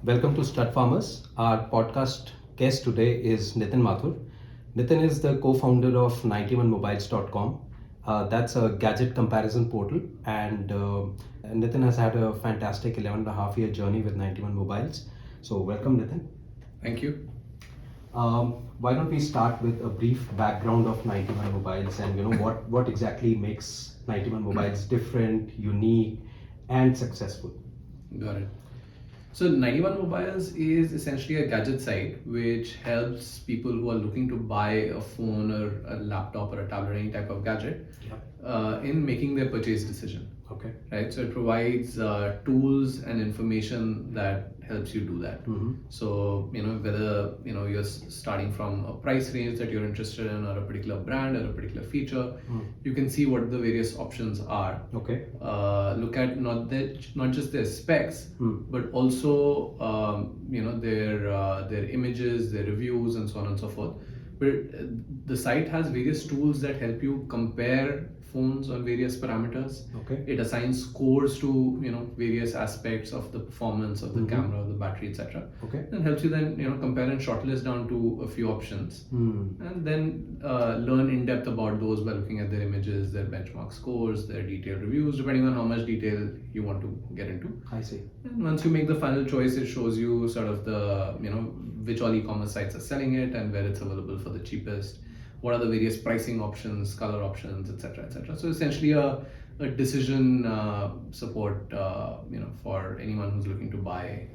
Welcome to Stud Farmers. Our podcast guest today is Nitin Mathur. Nitin is the co-founder of 91mobiles.com. That's a gadget comparison portal, and Nitin has had a fantastic 11.5-year journey with 91 Mobiles. So welcome, Nitin. Thank you. Why don't we start with a brief background of 91 Mobiles and what exactly makes 91 Mobiles different, unique, and successful? Got it. So 91 Mobiles is essentially a gadget site which helps people who are looking to buy a phone or a laptop or a tablet, any type of gadget, in making their purchase decision. Okay. Right. So it provides tools and information that helps you do that. Mm-hmm. So whether you're starting from a price range that you're interested in, or a particular brand or a particular feature, you can see what the various options are. Okay. Look at not just their specs, but also their images, their reviews, and so on and so forth. But the site has various tools that help you compare phones on various parameters. Okay. It assigns scores to various aspects of the performance of the camera, the battery, etc. Okay. And helps you then compare and shortlist down to a few options, and then learn in depth about those by looking at their images, their benchmark scores, their detailed reviews, depending on how much detail you want to get into. I see. And once you make the final choice, it shows you sort of the which all e-commerce sites are selling it and where it's available for the cheapest. What are the various pricing options, color options, etc., etc. So essentially a decision support, for anyone who's looking to buy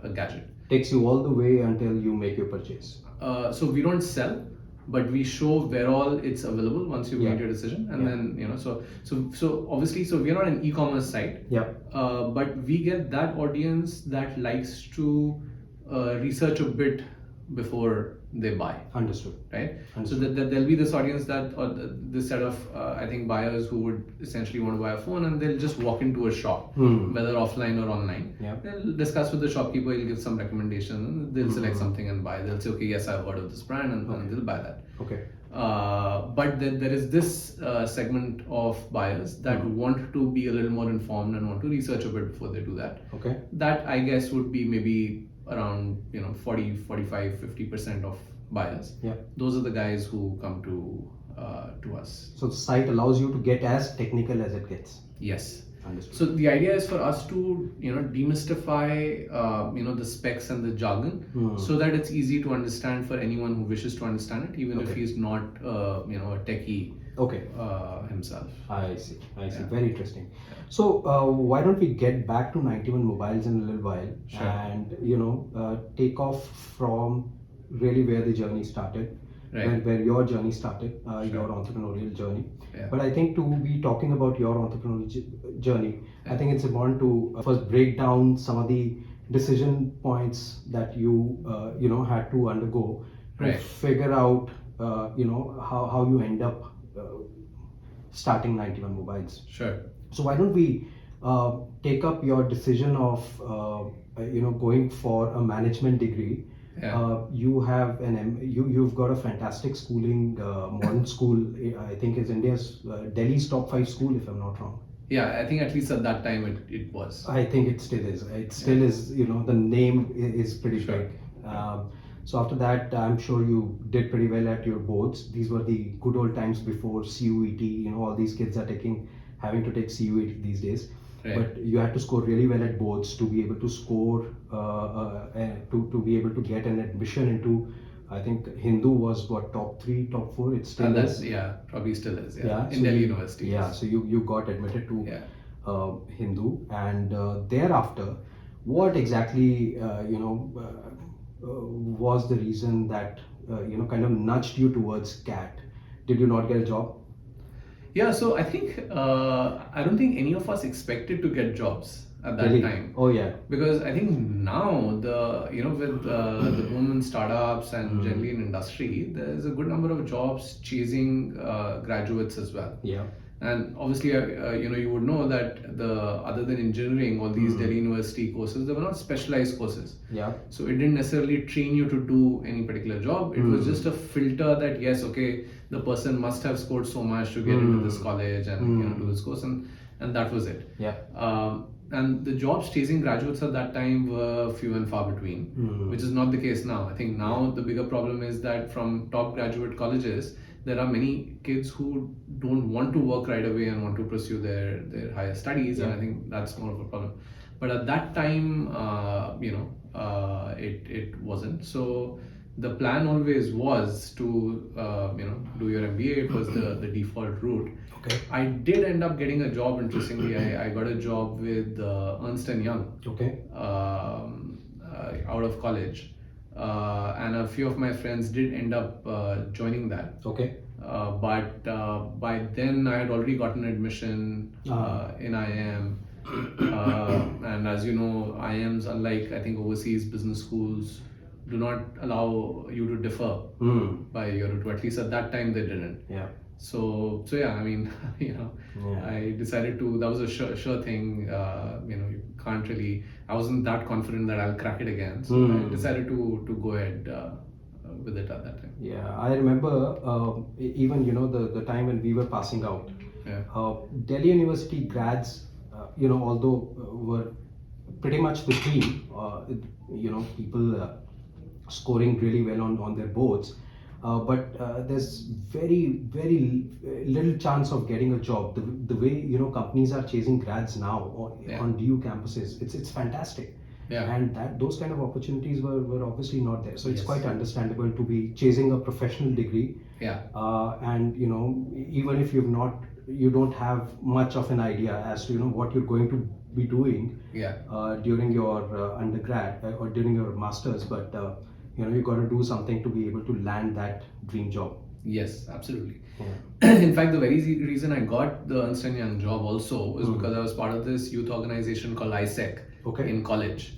a gadget. Takes you all the way until you make your purchase. So we don't sell, but we show where all it's available once you made your decision, and then so obviously, so we're not an e-commerce site. But we get that audience that likes to research a bit before they buy. Understood. Right. Understood. So that there'll be this audience that, or this set of I think buyers who would essentially want to buy a phone, and they'll just walk into a shop, whether offline or online. They'll discuss with the shopkeeper. He'll give some recommendations, and they'll select something and buy. They'll say, okay, yes, I've heard of this brand, and they'll buy that. Okay. But then there is this segment of buyers that want to be a little more informed and want to research a bit before they do that. Okay. That I guess would be maybe around 40, 45, 50% of buyers. Those are the guys who come to us. So the site allows you to get as technical as it gets. Yes. Understood. So the idea is for us to demystify the specs and the jargon, so that it's easy to understand for anyone who wishes to understand it, even if he's not a techie himself. I see. Very interesting. So why don't we get back to 91 Mobiles in a little while, and take off from really where the journey started, where your journey started, your entrepreneurial journey. But I think to be talking about your entrepreneurial journey, I think it's important to first break down some of the decision points that you had to undergo to figure out how you end up starting 91 Mobiles. Sure. So why don't we take up your decision of going for a management degree? You have you've got a fantastic schooling, modern school. I think is India's Delhi's top 5 school, if I'm not wrong. Yeah, I think at least at that time it was. I think it still is. It still is. The name is pretty big. So after that, I'm sure you did pretty well at your boards. These were the good old times before CUET. All these kids are having to take CUET these days. But you had to score really well at boards to be able to score, to be able to get an admission into, I think Hindu was what, top 3, top 4? It still is. Yeah, probably still is. In so Delhi University. Yeah, so you got admitted to Hindu, and thereafter, what exactly was the reason that kind of nudged you towards CAT? Did you not get a job? Yeah, so I think I don't think any of us expected to get jobs at that time. Oh yeah. Because I think now with the boom in startups and generally in industry, there's a good number of jobs chasing graduates as well. Yeah. And obviously, you would know that other than engineering, all these Delhi University courses, they were not specialized courses. Yeah. So it didn't necessarily train you to do any particular job. It was just a filter that yes, okay, the person must have scored so much to get into this college and do this course, and that was it. Yeah. and the jobs chasing graduates at that time were few and far between, which is not the case now. I think now the bigger problem is that from top graduate colleges, there are many kids who don't want to work right away and want to pursue their higher studies, and I think that's more of a problem. But at that time, it wasn't. So the plan always was to do your MBA. It was the default route. Okay. I did end up getting a job. Interestingly, I got a job with Ernst and Young. Okay. Out of college, and a few of my friends did end up joining that. Okay. But by then I had already gotten admission in IIM. And as you know, IIMs, unlike I think overseas business schools, do not allow you to defer by a year or two. At least at that time they didn't. Yeah. So yeah, I mean, I decided to. That was a sure thing. You can't really. I wasn't that confident that I'll crack it again. So I decided to go ahead with it at that time. Yeah, I remember even the time when we were passing out. Yeah. Delhi University grads, although were pretty much the dream. People scoring really well on their boards. But there's very little chance of getting a job. The way companies are chasing grads now on DU campuses, it's fantastic. Yeah. And those kind of opportunities were obviously not there. So it's quite understandable to be chasing a professional degree. Yeah. And even if you don't have much of an idea as to what you're going to be doing. Yeah. During your undergrad or during your masters, but you got to do something to be able to land that dream job. Yes, absolutely. Yeah. In fact, the very reason I got the Ernst & Young job also was because I was part of this youth organization called ISEC in college,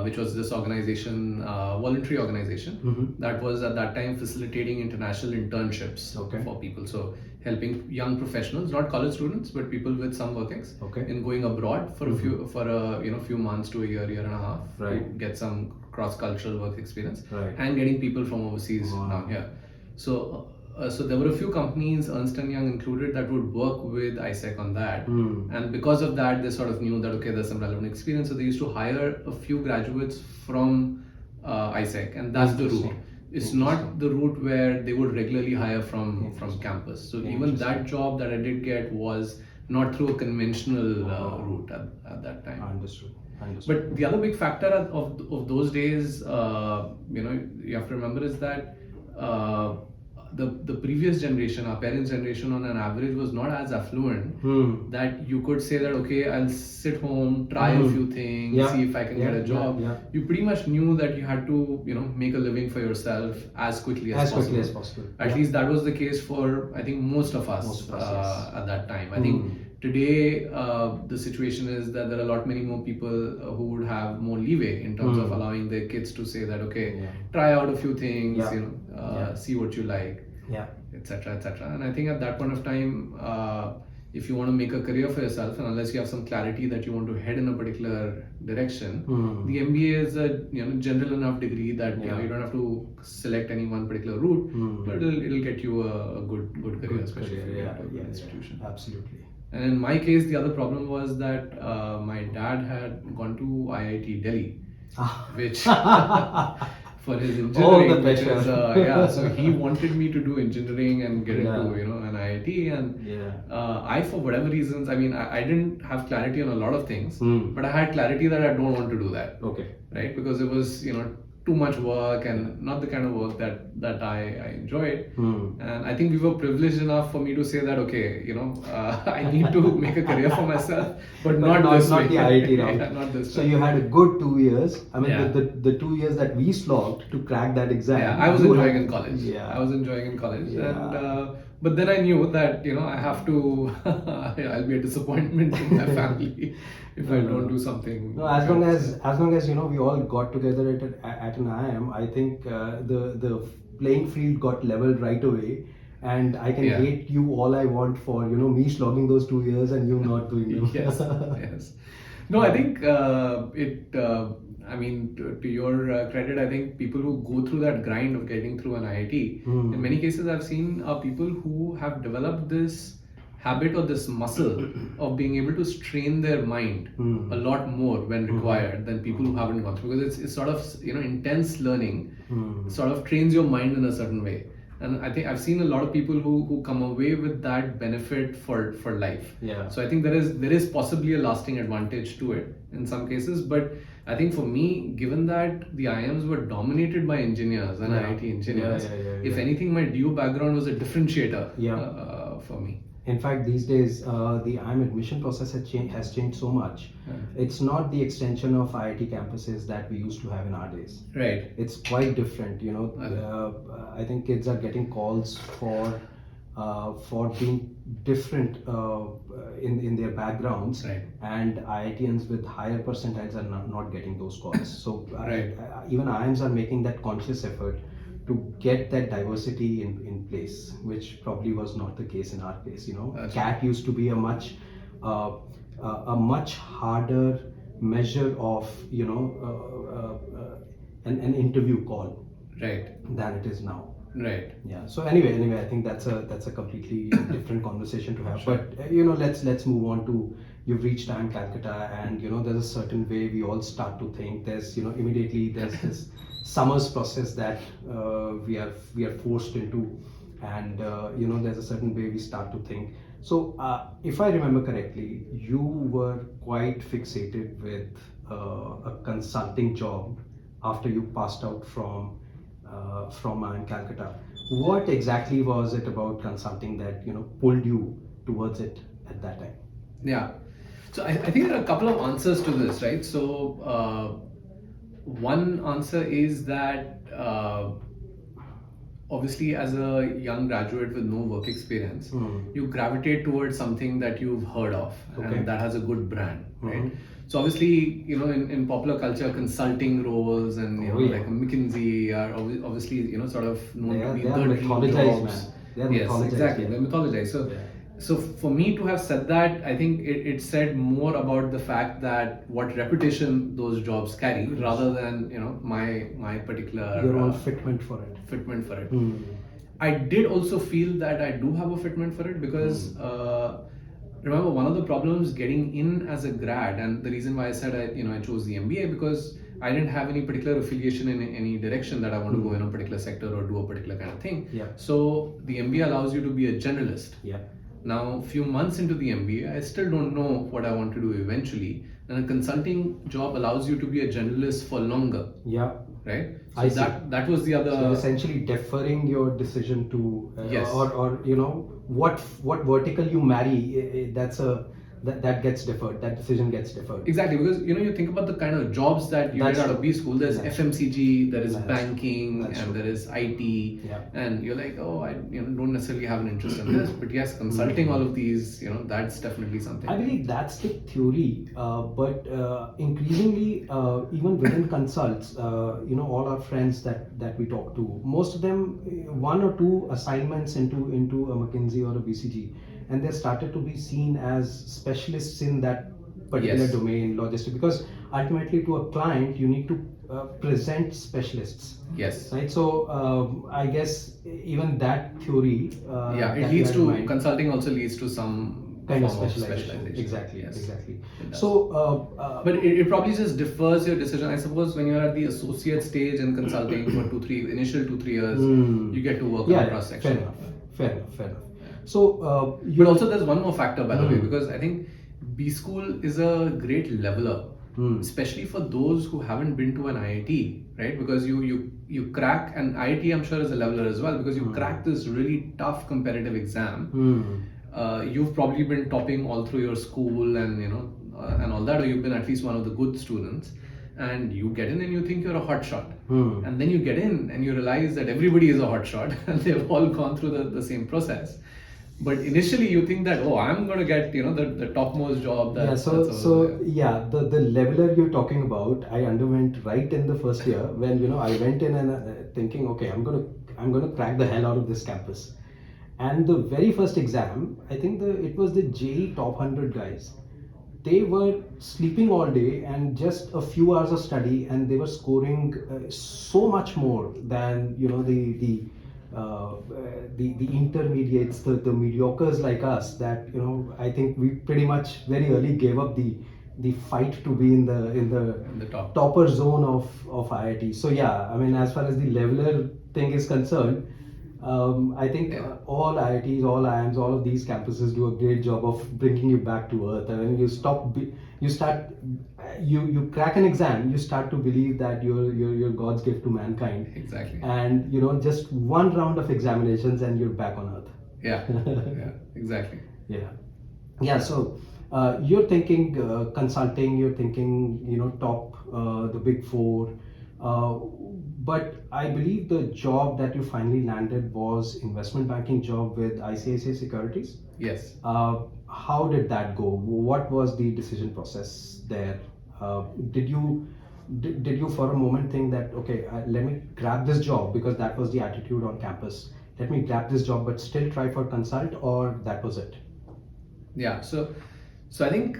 which was this organization, voluntary organization that was at that time facilitating international internships for people. So helping young professionals, not college students, but people with some work ex, in going abroad for a few months to a year and a half to get some cross-cultural work experience, and getting people from overseas down here. So there were a few companies, Ernst & Young included, that would work with ISEC on that. And because of that, they sort of knew that, okay, there's some relevant experience. So they used to hire a few graduates from ISEC, and that's the route. It's not the route where they would regularly hire from campus. So even that job that I did get was not through a conventional route at that time. Understood. But the other big factor of those days, you have to remember, is that the previous generation, our parents' generation, on an average was not as affluent that you could say that, okay, I'll sit home, try a few things, see if I can get a job. You pretty much knew that you had to, make a living for yourself as quickly as possible. At least that was the case for, I think, most of us, at that time. I think today the situation is that there are a lot many more people who would have more leeway in terms of allowing their kids to say that, okay, try out a few things, see what you like, etc. And I think at that point of time, if you want to make a career for yourself, and unless you have some clarity that you want to head in a particular direction, the MBA is a general enough degree that you don't have to select any one particular route, but it'll get you a good career, especially if you get to a good institution. Absolutely. And in my case, the other problem was that my dad had gone to IIT Delhi, which for his engineering, which is, so he wanted me to do engineering and get into an IIT, and I, for whatever reasons, I mean, I didn't have clarity on a lot of things, but I had clarity that I don't want to do that, right? Because it was too much work and not the kind of work that I enjoyed. And I think we were privileged enough for me to say that, okay, I need to make a career for myself, but not this way. Not the IIT route. Yeah, not this so way. You had a good 2 years. I mean, the 2 years that we slogged to crack that exam. Yeah, I was enjoying in college. I was enjoying in college. And but then I knew that I have to I'll be a disappointment to my family if I don't do something. No, as long as we all got together at an IIM, I think the playing field got leveled right away, and I can hate you all I want for me slogging those 2 years and you not doing them. Yes. No, I think I mean, to your credit, I think people who go through that grind of getting through an IIT, in many cases I've seen people who have developed this habit or this muscle of being able to strain their mind a lot more when required than people who haven't gone through, because it's sort of, you know, intense learning sort of trains your mind in a certain way. And I think I've seen a lot of people who come away with that benefit for life. Yeah. So I think there is possibly a lasting advantage to it in some cases. But I think for me, given that the IIMs were dominated by engineers and IIT engineers, if anything, my DU background was a differentiator for me. In fact, these days, the IIM admission process has changed so much. It's not the extension of IIT campuses that we used to have in our days. Right. It's quite different. You know, I think kids are getting calls for being different in their backgrounds, Right. and IITians with higher percentiles are not getting those calls. So even IIMs are making that conscious effort to get that diversity in place, which probably was not the case in our case. You know, CAT used to be a much harder measure of, you know, an interview call, right, than it is now. Right. Yeah. So anyway, I think that's a completely different conversation to have. Sure. But you know, let's move on to, you've reached IIM Calcutta, and you know, there's a certain way we all start to think. There's, you know, immediately there's this summers process that we are forced into, and you know, there's a certain way we start to think. So if I remember correctly, you were quite fixated with a consulting job after you passed out from IIM Calcutta. What exactly was it about consulting that, you know, pulled you towards it at that time? Yeah. So I think there are a couple of answers to this, right? So one answer is that obviously, as a young graduate with no work experience, you gravitate towards something that you've heard of and that has a good brand, right? So obviously, you know, in popular culture, consulting roles and, you know, like a McKinsey are obviously, you know, sort of known to be the mythologized, man. Yes, exactly. They're mythologized. So for me to have said that, I think it said more about the fact that what reputation those jobs carry, rather than, you know, my particular your own fitment for it. I did also feel that I do have a fitment for it, because remember, one of the problems getting in as a grad, and the reason why I said I chose the MBA, because I didn't have any particular affiliation in any direction that I want to go in a particular sector or do a particular kind of thing. So the MBA allows you to be a generalist. Now, a few months into the MBA, I still don't know what I want to do eventually. And a consulting job allows you to be a generalist for longer. Right? So that was the other. So essentially deferring your decision to, yes, or you know, what vertical you marry, that gets deferred. That decision gets deferred. Exactly, because you know, you think about the kind of jobs that you get out of B school. There's FMCG, there is banking, and there is IT, and you're like, oh, I don't necessarily have an interest in this, but yes, consulting, all of these, you know, that's definitely something. I believe that's the theory, but increasingly, even within consults, you know, all our friends that we talk to, most of them, one or two assignments into a McKinsey or a BCG, and they started to be seen as specialists in that particular domain, logistics, because ultimately to a client you need to present specialists. Right. So I guess even that theory. It leads to consulting. Also leads to some kind of specialization. Exactly. So, but it probably just differs your decision. I suppose when you're at the associate stage in consulting for 2-3 years, you get to work on cross section. Fair enough. So, but also there's one more factor, by the way, because I think B school is a great leveler, especially for those who haven't been to an IIT, right? Because you crack, and IIT I'm sure is a leveler as well, because you crack this really tough competitive exam. You've probably been topping all through your school, and you know, and all that, or you've been at least one of the good students. And you get in and you think you're a hot shot, and then you get in and you realize that everybody is a hot shot and they've all gone through the same process. But initially you think that, oh, I'm going to get, you know, the topmost job. The leveler you're talking about, I underwent right in the first year when, you know, I went in and thinking, okay, I'm going to crack the hell out of this campus. And the very first exam, I think it was the JEE top 100 guys. They were sleeping all day and just a few hours of study, and they were scoring so much more than, you know, the the intermediates, the mediocres like us, that I think we pretty much very early gave up the fight to be in the top. topper zone of IIT. So yeah, I mean, as far as the leveler thing is concerned, I think all IITs, all IIMs, all of these campuses do a great job of bringing you back to earth. I mean, you crack an exam, you start to believe that you're God's gift to mankind. Exactly. And just one round of examinations and you're back on earth. Yeah. Yeah. Exactly. Yeah. So you're thinking consulting, you're thinking top the big four. But I believe the job that you finally landed was investment banking job with ICICI Securities. Yes. How did that go? What was the decision process there? Did you for a moment think that, okay, let me grab this job, because that was the attitude on campus? Let me grab this job, but still try for consult, or that was it? Yeah. So I think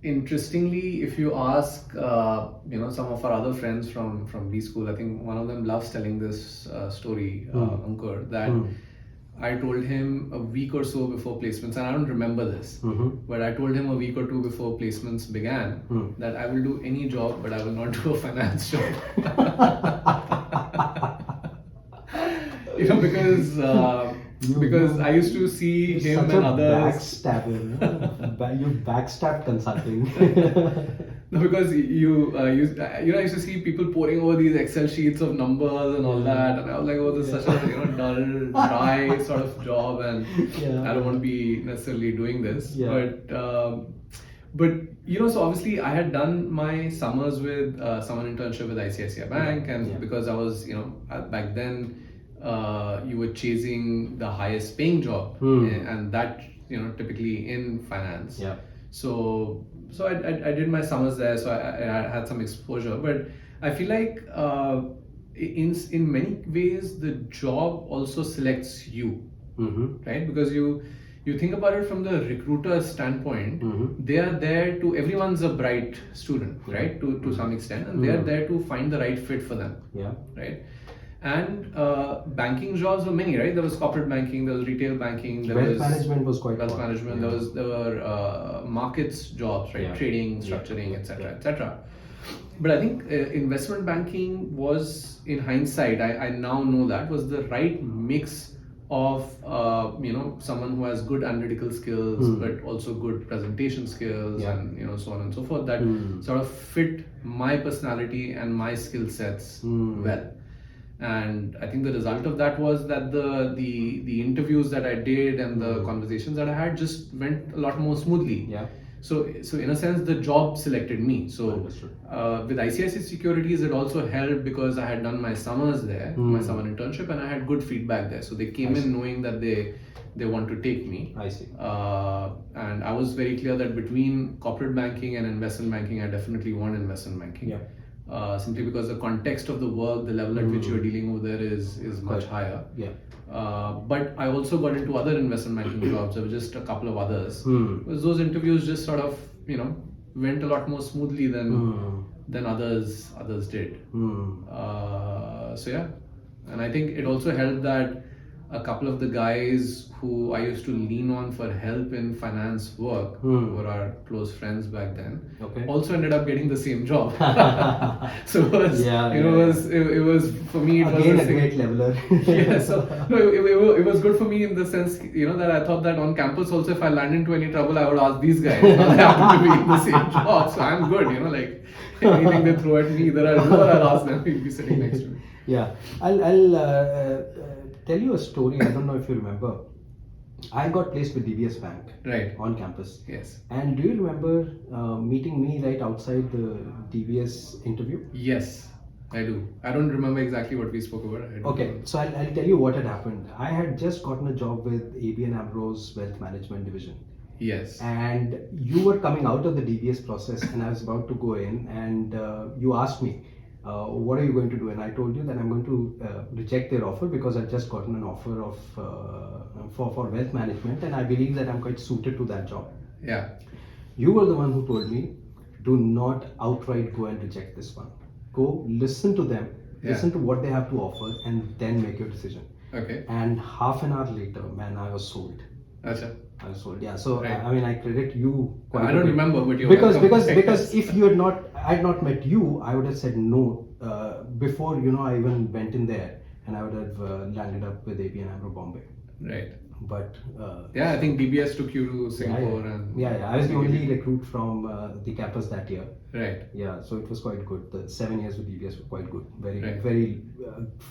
interestingly, if you ask some of our other friends from B school, I think one of them loves telling this story, Ankur, that I told him a week or so before placements, and I don't remember this, but I told him a week or two before placements began that I will do any job, but I will not do a finance job. Because I used to see him and others. Backstabber, you backstabbed consulting. No, because I used to see people pouring over these Excel sheets of numbers and all that, and I was like, oh, this is such a dull, dry sort of job, and I don't want to be necessarily doing this. But so obviously I had done my summers with summer internship with ICICI Bank, and because I was back then. You were chasing the highest paying job, and that typically in finance. So I did my summers there, so I had some exposure. But I feel like in many ways the job also selects you, right? Because you think about it from the recruiter's standpoint, they are there to, everyone's a bright student, right? To some extent, and they are there to find the right fit for them, right? And banking jobs were many, right? There was corporate banking, there was retail banking, there was management was quite wealth management. There were markets jobs, right? Trading, structuring, etc., etc. But I think investment banking was, in hindsight, I now know that was the right mix of someone who has good analytical skills, but also good presentation skills, and so on and so forth. That sort of fit my personality and my skill sets well. And I think the result of that was that the interviews that I did and the conversations that I had just went a lot more smoothly. So in a sense, the job selected me. So with ICICI Securities, it also helped because I had done my summers there, my summer internship, and I had good feedback there. So they came in knowing that they want to take me. I see. And I was very clear that between corporate banking and investment banking, I definitely want investment banking. Simply because the context of the work, the level at which you're dealing over there is much higher. But I also got into other investment banking jobs. There were just a couple of others. Because those interviews just sort of, went a lot more smoothly than others did. So yeah, and I think it also helped that a couple of the guys who I used to lean on for help in finance work, who were our close friends back then, also ended up getting the same job. So it was for me. It Again, was a great leveler. It was good for me in the sense, that I thought that on campus also, if I land into any trouble, I would ask these guys. Now they happen to be in the same job, so I'm good. Like anything they throw at me, either I'll do or I'll ask them. We'll be sitting next to me. I'll tell you a story. I don't know if you remember. I got placed with DBS Bank on campus. Yes. And do you remember meeting me right outside the DBS interview? Yes, I do. I don't remember exactly what we spoke about. Okay, so I'll tell you what had happened. I had just gotten a job with ABN AMRO's Wealth Management Division. Yes. And you were coming out of the DBS process, and I was about to go in, and you asked me, what are you going to do? And I told you that I'm going to reject their offer because I've just gotten an offer of for wealth management, and I believe that I'm quite suited to that job. Yeah. You were the one who told me, do not outright go and reject this one. Go listen to them, listen to what they have to offer, and then make your decision. Okay. And half an hour later, man, I was sold. Acha. I was sold. Yeah. So Right. I mean, I credit you quite. I a don't bit. remember, but you're because welcome. because if you I had not met you, I would have said no before I even went in there, and I would have landed up with ABN AMRO Bombay. Right. But Yeah, I think DBS took you to Singapore and yeah. I was the only recruit from the campus that year. right. Yeah, so it was quite good. The 7 years with DBS were quite good. Very Right. very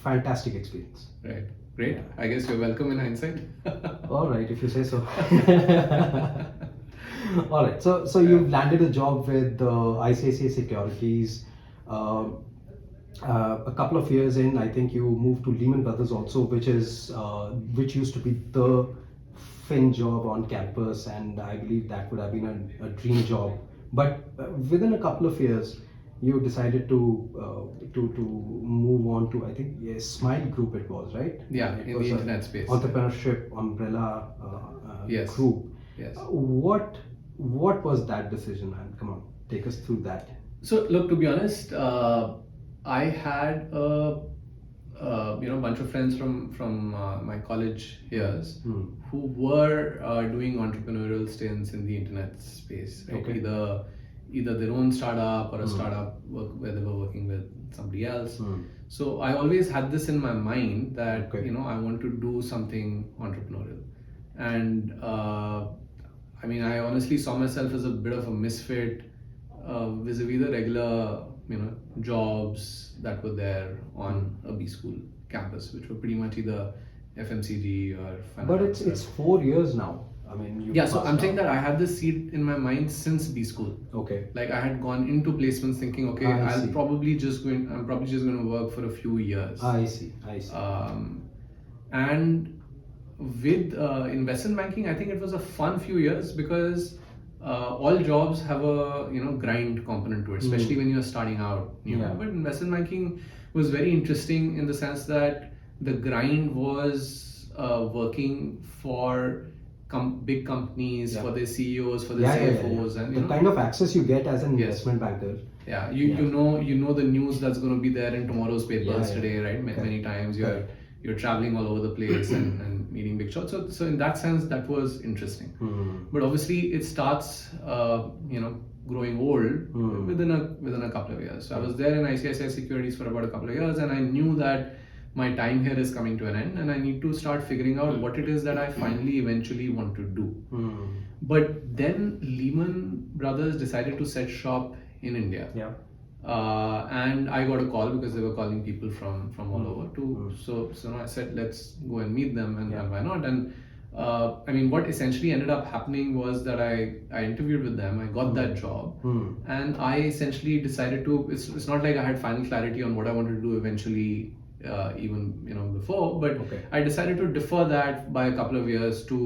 fantastic experience. Right. Great. I guess you're welcome in hindsight. All right, if you say so. All right, so you've landed a job with ICICI Securities. A couple of years in, I think you moved to Lehman Brothers also, which used to be the fin job on campus, and I believe that would have been a dream job. But within a couple of years, you decided to move on to, I think, Smile Group it was, right? Yeah, It in was the a internet space. entrepreneurship umbrella Yes. group. Yes. What was that decision, man? Come on, take us through that. So look, to be honest, I had a bunch of friends from my college years who were doing entrepreneurial stints in the internet space. Right? Okay. Either their own startup or a startup where they were working with somebody else. So I always had this in my mind that Okay. I want to do something entrepreneurial, and I mean, I honestly saw myself as a bit of a misfit vis-a-vis the regular, jobs that were there on a B school campus, which were pretty much either FMCG or finance. But it's 4 years now. I mean, you Yeah, so I'm passed saying out. that I had this seed in my mind since B school. Okay. Like I had gone into placements thinking, okay, I I'm see. probably just going to work for a few years. I see. And with investment banking, I think it was a fun few years because all jobs have a grind component to it, especially when you're starting out. Yeah. But investment banking was very interesting in the sense that the grind was working for big companies, for their CEOs, for their CFOs, and the kind of access you get as an Yes. investment banker. yeah, you know the news that's going to be there in tomorrow's papers today, right? Many times you're traveling all over the place and meeting big shots. So in that sense, that was interesting. But obviously, it starts growing old within a couple of years. So I was there in ICICI Securities for about a couple of years, and I knew that my time here is coming to an end, and I need to start figuring out what it is that I finally eventually want to do. But then Lehman Brothers decided to set shop in India. Yeah. And I got a call because they were calling people from all over to. So I said, let's go and meet them, and why not? And I mean, what essentially ended up happening was that I interviewed with them, I got that job, and I essentially decided to. It's not like I had final clarity on what I wanted to do eventually. Even before, but I decided to defer that by a couple of years to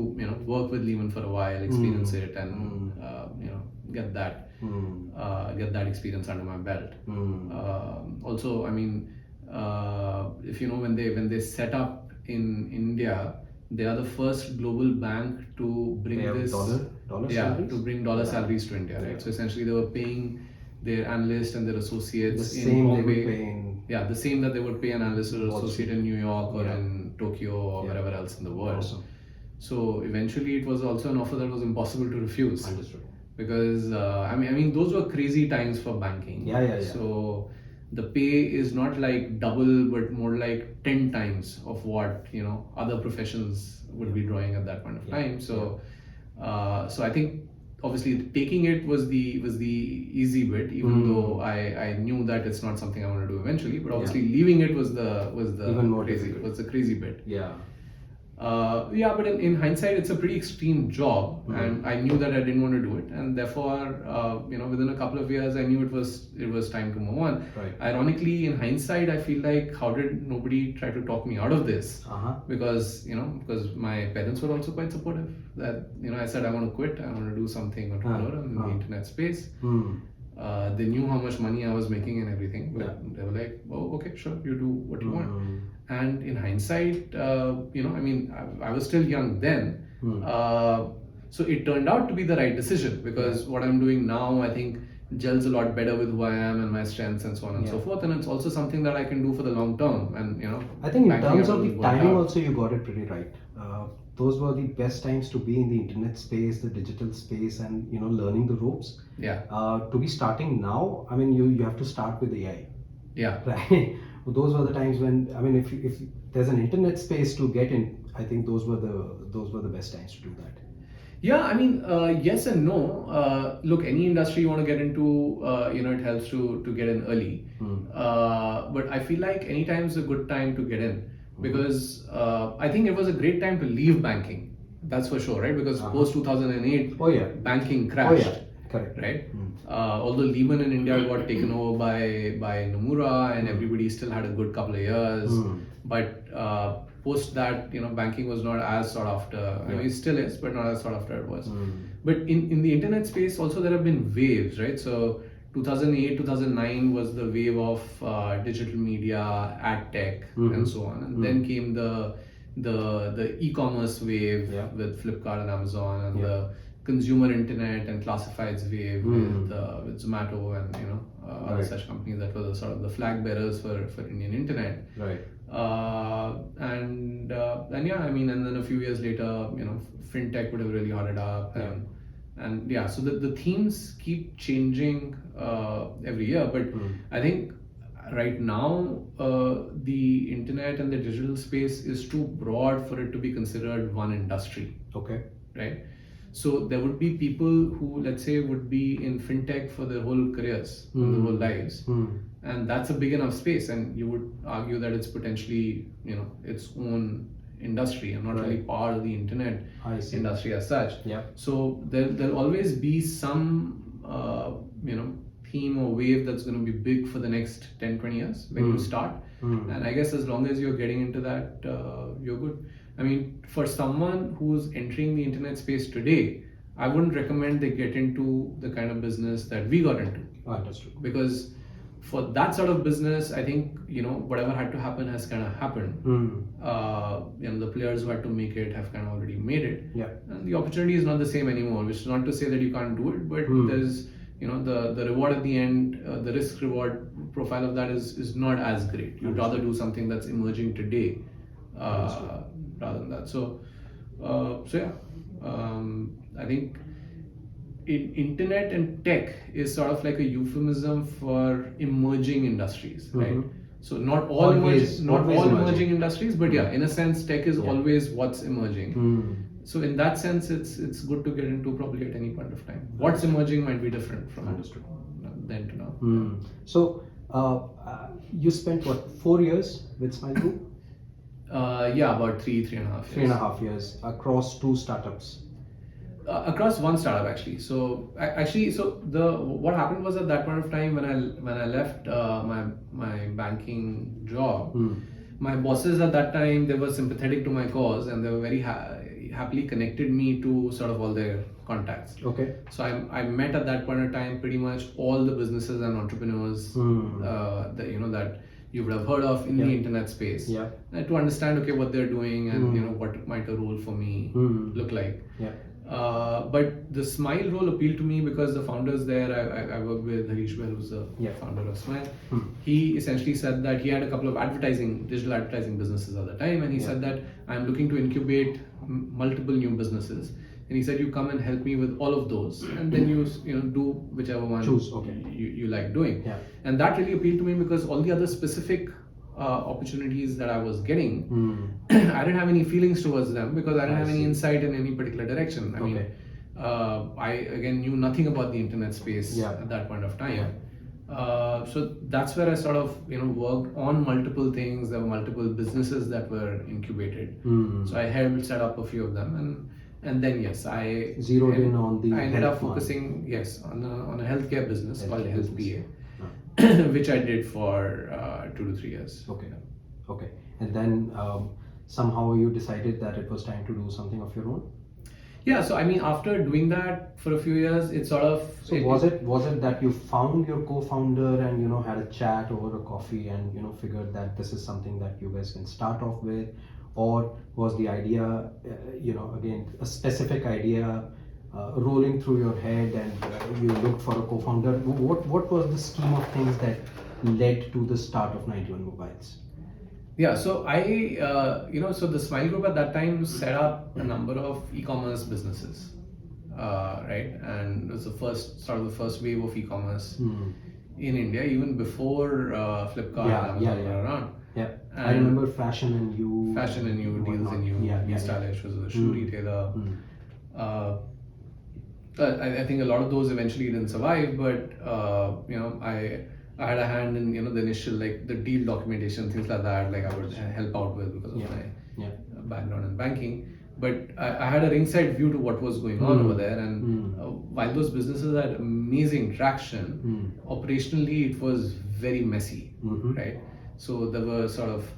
work with Lehman for a while, experience it, and get that experience under my belt. Also, I mean, if when they set up in India, they are the first global bank to bring They have dollar salaries? to bring dollar salaries to India, right? So essentially, they were paying their analysts and their associates The in same they Bombay. would pay in The same that they would pay an analyst or Wall associate Street. in New York or Yeah. in Tokyo or wherever else in the world. Awesome. So eventually, it was also an offer that was impossible to refuse. Understood. Because I mean, those were crazy times for banking. Yeah. So the pay is not like double, but more like 10 times of what other professions would be drawing at that point of time. So, so I think obviously taking it was the easy bit, even though I knew that it's not something I want to do eventually. But obviously leaving it was the Even more crazy difficult. was the crazy bit. Yeah. But in hindsight, it's a pretty extreme job, and I knew that I didn't want to do it, and therefore, within a couple of years, I knew it was time to move on. Right. Ironically, in hindsight, I feel like how did nobody try to talk me out of this? Because my parents were also quite supportive. That I said I want to quit, I want to do something entrepreneurial in the internet space. They knew how much money I was making and everything, but they were like, "Oh, okay, sure, you do what you want." And in hindsight, I mean, I was still young then, so it turned out to be the right decision because what I'm doing now, I think, gels a lot better with who I am and my strengths and so on and so forth. And it's also something that I can do for the long term. And I think in banking terms of will the work timing out. also you got it pretty right. Those were the best times to be in the internet space, the digital space, and learning the ropes. Yeah. To be starting now, I mean, you have to start with AI, Yeah. right? Those were the times when, I mean, if there's an internet space to get in, I think those were the best times to do that. Yeah, I mean, yes and no. Look, any industry you want to get into, it helps to get in early. But I feel like any time is a good time to get in because I think it was a great time to leave banking. That's for sure, right? Because post 2008, Oh yeah, banking crashed. oh yeah, correct, Right? Although Lehman in India got taken over by Nomura and everybody still had a good couple of years, but post that, banking was not as sought after. I mean, it still is, but not as sought after it was. But in the internet space, also there have been waves, right? So 2008, 2009 was the wave of digital media, ad tech, and so on. And then came the e-commerce wave with Flipkart and Amazon, and the consumer internet and classifieds wave with Zomato and other such companies that were the sort of the flag bearers for Indian internet. right? And yeah, I mean, and then a few years later, fintech would have really hot it up, and yeah, so the themes keep changing every year, but I think right now the internet and the digital space is too broad for it to be considered one industry. Okay. Right? So there would be people who, let's say, would be in fintech for their whole careers, their whole lives, and that's a big enough space. And you would argue that it's potentially, its own industry and not really part of the internet industry as such. Yeah. So there'll always be some, theme or wave that's going to be big for the next 10-20 years when you start. And I guess as long as you're getting into that, you're good. I mean, for someone who's entering the internet space today, I wouldn't recommend they get into the kind of business that we got into. Understood. Because for that sort of business, I think, whatever had to happen has kind of happened. The players who had to make it have kind of already made it. Yeah. And the opportunity is not the same anymore, which is not to say that you can't do it, but there's, the reward at the end, the risk reward profile of that is not as great. You'd rather do something that's emerging today rather than that. So yeah, I think internet and tech is sort of like a euphemism for emerging industries, right? So not all emerging industries, but yeah, in a sense, tech is always what's emerging. So in that sense, it's good to get into probably at any point of time. What's emerging might be different from then to now. So you spent what, 4 years with Smile Group? Yeah, about 3.5 years. 3.5 years across 2 startups. Across one startup actually. So what happened was at that point of time when I left my banking job, my bosses at that time, they were sympathetic to my cause and they were very happily connected me to sort of all their contacts. Okay. So I met at that point of time pretty much all the businesses and entrepreneurs that you would have heard of in the internet space, to understand what they're doing and what might a role for me look like. But the Smile role appealed to me because the founders there, I worked with Harish Bell, who's the founder of Smile. He essentially said that he had a couple of digital advertising businesses at the time, and he said that I'm looking to incubate multiple new businesses. And he said, you come and help me with all of those, and then you do whichever one you like doing. And that really appealed to me because all the other specific opportunities that I was getting, I didn't have any feelings towards them because I didn't have any insight in any particular direction. I mean, I again knew nothing about the internet space at that point of time. So that's where I sort of worked on multiple things. There were multiple businesses that were incubated. So I helped set up a few of them, and then I zeroed in on the. I ended up focusing on a healthcare business called Health PA. Which I did for 2 to 3 years. Okay. And then somehow you decided that it was time to do something of your own? Yeah, so I mean, after doing that for a few years, it sort of... So was it that you found your co-founder and had a chat over a coffee and figured that this is something that you guys can start off with? Or was the idea, again, a specific idea rolling through your head and you looked for a co-founder? What was the scheme of things that led to the start of 91 Mobiles? Yeah, so so the Smile Group at that time set up a number of e-commerce businesses, right? And it was the first wave of e-commerce in India, even before Flipkart and Amazon were around. Yeah, I remember Fashion and You. Fashion and You, Deals and You, Be Stylish was a shoe retailer. I think a lot of those eventually didn't survive, but I had a hand in the initial, like, the deal documentation, things like that. Like, I would help out with because of my background in banking. But I had a ringside view to what was going on over there, and while those businesses had amazing traction, operationally it was very messy, right? So there were sort of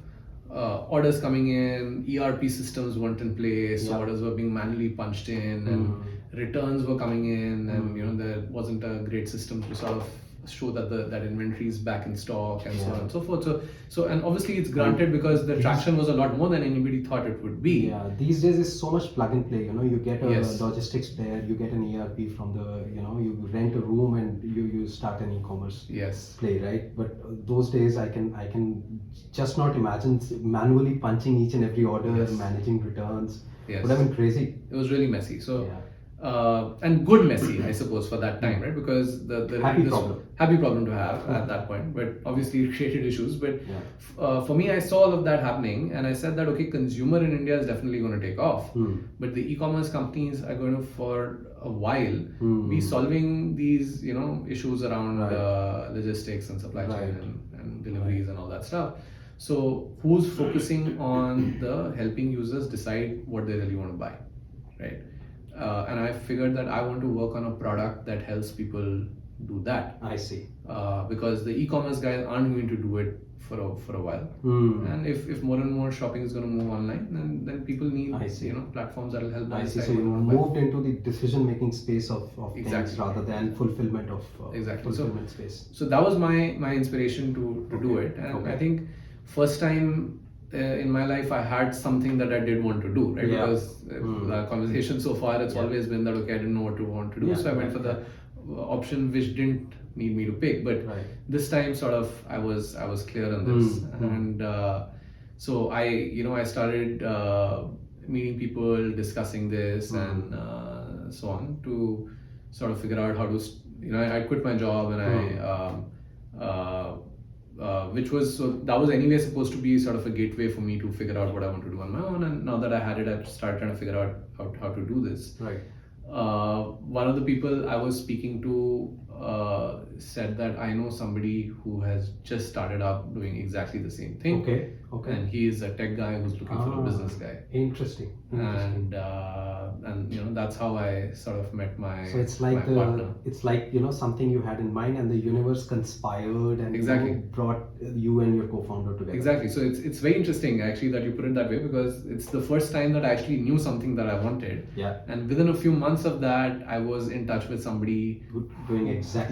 orders coming in, ERP systems weren't in place, so orders were being manually punched in, and returns were coming in, and there wasn't a great system to sort of show that that inventory is back in stock, and so on and so forth. So and obviously it's granted because the traction was a lot more than anybody thought it would be. Yeah, these days is so much plug and play. You get a logistics player, you get an ERP from the, you rent a room and you start an e-commerce play, right? But those days I can just not imagine manually punching each and every order, managing returns. Would have been crazy. It was really messy. So. And good messy, I suppose, for that time, right? Because the happy problem to have at that point, but obviously it created issues. But for me, I saw all of that happening, and I said that consumer in India is definitely going to take off, but the e-commerce companies are going to, for a while, be solving these issues around logistics and supply chain and deliveries and all that stuff. So who's focusing on the helping users decide what they really want to buy, right? And I figured that I want to work on a product that helps people do that. I see. Because the e-commerce guys aren't going to do it for a while. And if more and more shopping is going to move online, then people need platforms that will help them. I see. So you moved into the decision-making space of things rather than fulfillment of fulfillment space. So that was my inspiration to do it. And I think first time in my life I had something that I did want to do, right? Because the conversation so far, it's always been that I didn't know what to want to do, so I went for the option which didn't need me to pick. But this time sort of I was clear on this, and so I started meeting people, discussing this, and so on, to sort of figure out how to I quit my job, and that was anyway supposed to be sort of a gateway for me to figure out what I want to do on my own. And now that I had it, I started trying to figure out how to do this. Right. One of the people I was speaking to said that I know somebody who has just started up doing exactly the same thing. Okay. And he is a tech guy who's looking for a business guy. Interesting. And that's how I sort of met my partner. It's like something you had in mind, and the universe conspired and brought you and your co-founder together. Exactly. So it's very interesting actually that you put it that way, because it's the first time that I actually knew something that I wanted. Yeah. And within a few months of that, I was in touch with somebody who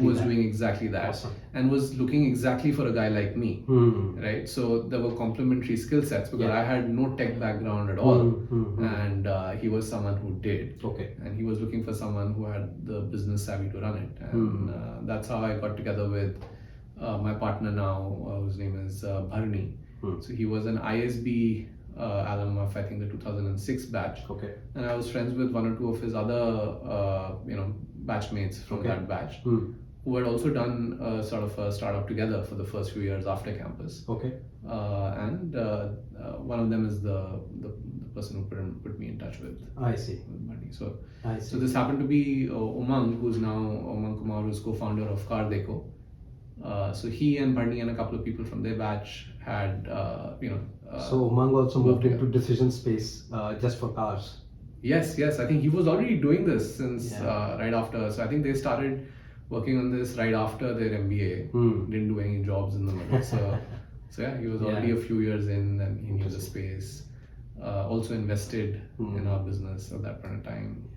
was doing exactly that, awesome. And was looking exactly for a guy like me, right? So there were complementary skill sets, because I had no tech background at all, and he was someone who did. Okay. And he was looking for someone who had the business savvy to run it, and that's how I got together with my partner now, whose name is Bharni. So he was an ISB alum of, I think, the 2006 batch. Okay. And I was friends with one or two of his other batchmates from that batch, who had also done sort of a startup together for the first few years after campus. Okay. And one of them is the person who put me in touch with. I see. With Bharni. So I see. So this happened to be Umang, who's now Umang Kumar, who's co-founder of Car Deco. So he and Bharni and a couple of people from their batch had, so Umang also moved into decision space just for cars. Yes. I think he was already doing this since right after. So I think they started working on this right after their MBA. Didn't do any jobs in the middle. So yeah, he was already a few years in, and he knew the space. Also invested in our business at that point in time,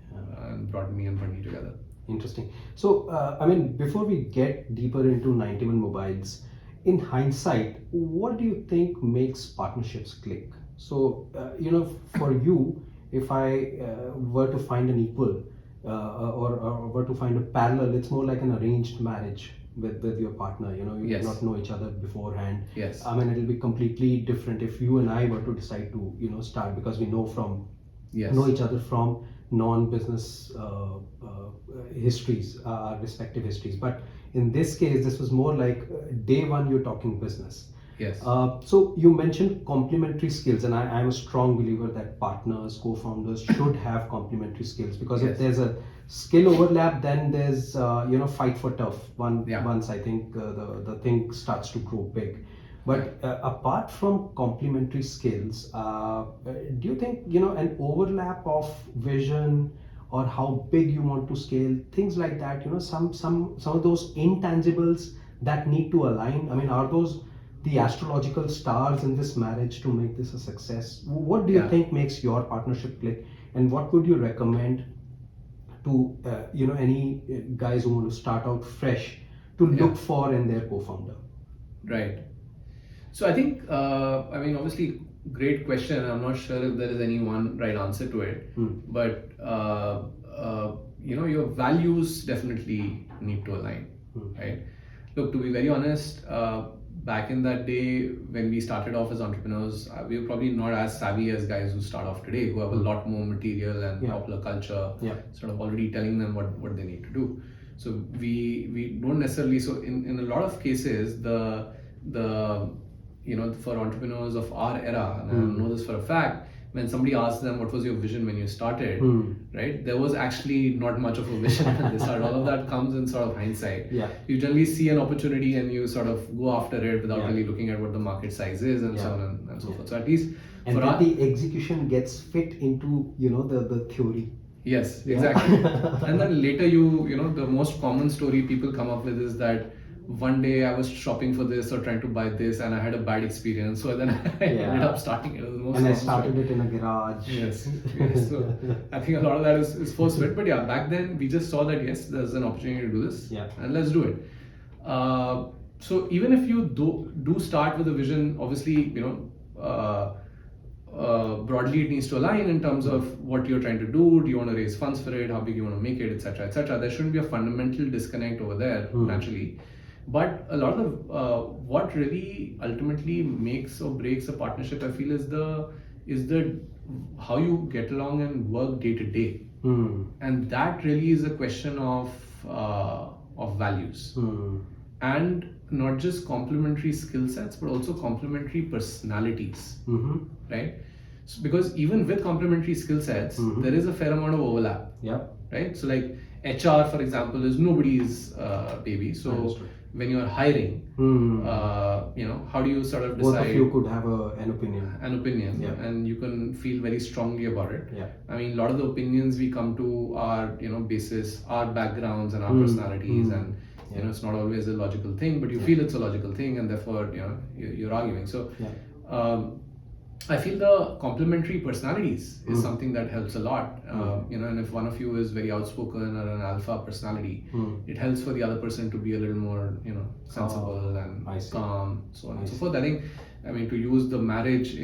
and brought me and Bharni together. Interesting. So, before we get deeper into 91 Mobiles, in hindsight, what do you think makes partnerships click? So, for you, if I were to find an equal, or were to find a parallel, it's more like an arranged marriage with your partner. You know, you Yes. did not know each other beforehand. Yes. I mean, it'll be completely different if you and I were to decide to, start, because we know Yes. know each other from non-business histories, our respective histories. But in this case, this was more like day one, you're talking business. Yes. So you mentioned complementary skills, and I'm a strong believer that partners, co-founders should have complementary skills, because Yes. if there's a skill overlap, then there's fight for turf. Yeah. Once I think the thing starts to grow big. But apart from complementary skills, do you think an overlap of vision, or how big you want to scale, things like that? Some of those intangibles that need to align. I mean, are those the astrological stars in this marriage to make this a success? What do you Yeah. think makes your partnership click, and what would you recommend to any guys who want to start out fresh to Yeah. look for in their co-founder? Right. So I think, obviously, great question. I'm not sure if there is any one right answer to it, but your values definitely need to align, right? Look, to be very honest, back in that day when we started off as entrepreneurs, we were probably not as savvy as guys who start off today, who have a lot more material and popular culture, sort of already telling them what they need to do. So we don't necessarily. So in a lot of cases, the for entrepreneurs of our era, and I know this for a fact, when somebody asks them what was your vision when you started, right, there was actually not much of a vision when they started. All of that comes in sort of hindsight. You generally see an opportunity and you sort of go after it without really looking at what the market size is and so on and so forth. So at least and for then the execution gets fit into the theory. Yes, exactly. And then later the most common story people come up with is that one day I was shopping for this or trying to buy this and I had a bad experience, so then I ended up starting it. It was the most And I common started story. it in a garage. Yes. So I think a lot of that is force fit. But yeah, back then we just saw that yes, there's an opportunity to do this, and let's do it. So even if you do start with a vision, obviously broadly it needs to align in terms of what you're trying to do. Do you want to raise funds for it? How big you want to make it, etc., etc. There shouldn't be a fundamental disconnect over there naturally. But a lot of what really ultimately makes or breaks a partnership, I feel, is the how you get along and work day to day, and that really is a question of values, and not just complementary skill sets, but also complementary personalities, right? So, because even with complementary skill sets, there is a fair amount of overlap, right? So like HR, for example, is nobody's baby. So when you're hiring, how do you sort of decide? Both of you could have an opinion. And you can feel very strongly about it. I mean, a lot of the opinions we come to are, basis our backgrounds and our personalities, and it's not always a logical thing, but you feel it's a logical thing, and therefore, you're arguing. So, I feel the complementary personalities is something that helps a lot. And if one of you is very outspoken or an alpha personality, it helps for the other person to be a little more, sensible and calm, so on and so forth. I mean, to use the marriage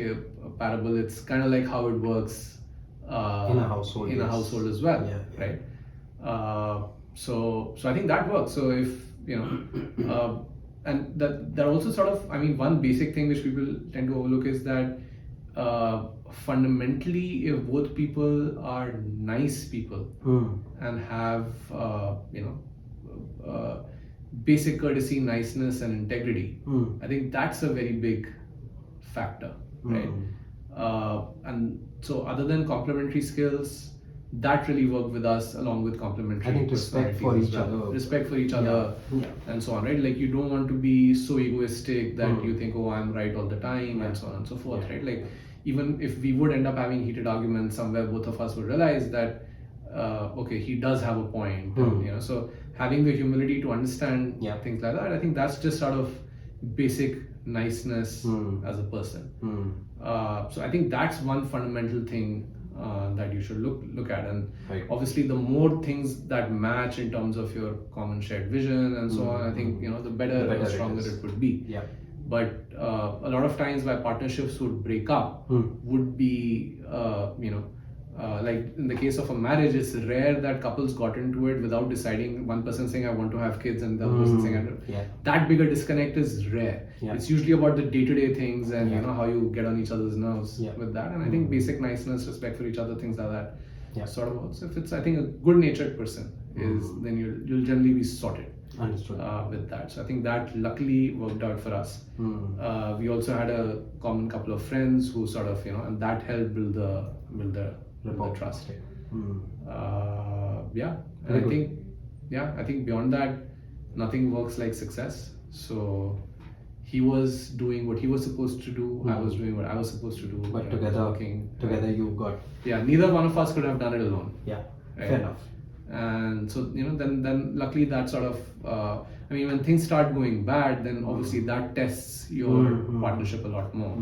parable, it's kind of like how it works in a household. In a household as well, right? So I think that works. So if and that also sort of, I mean, one basic thing which people tend to overlook is that fundamentally, if both people are nice people and have basic courtesy, niceness, and integrity, I think that's a very big factor, right? And so, other than complementary skills, that really worked with us, along with complementary. I think respect for each other. Respect for each other, and so on, right? Like, you don't want to be so egoistic that you think, oh, I'm right all the time, and so on and so forth, right? Like, even if we would end up having heated arguments, somewhere both of us would realize that, okay, he does have a point, and, so having the humility to understand things like that, I think that's just sort of basic niceness as a person. So I think that's one fundamental thing that you should look at, and obviously the more things that match in terms of your common shared vision and so on, I think the better and stronger it would be. But a lot of times why partnerships would break up would be like in the case of a marriage, it's rare that couples got into it without deciding, one person saying I want to have kids and the other person saying I don't. Yeah. That bigger disconnect is rare. Yeah. It's usually about the day-to-day things and Yeah. you know how you get on each other's nerves Yeah. with that. And I think basic niceness, respect for each other, things like that Yeah. sort of works. If it's, I think, a good-natured person is, then you'll generally be sorted. Understood. With that. So I think that luckily worked out for us. We also had a common couple of friends who sort of, and that helped build the trust. Yeah. And I think beyond that, nothing works like success. So he was doing what he was supposed to do. I was doing what I was supposed to do. But together you got. Yeah. Neither one of us could have done it alone. Yeah. Right? Fair enough. And so then luckily that sort of when things start going bad, then obviously that tests your partnership a lot more.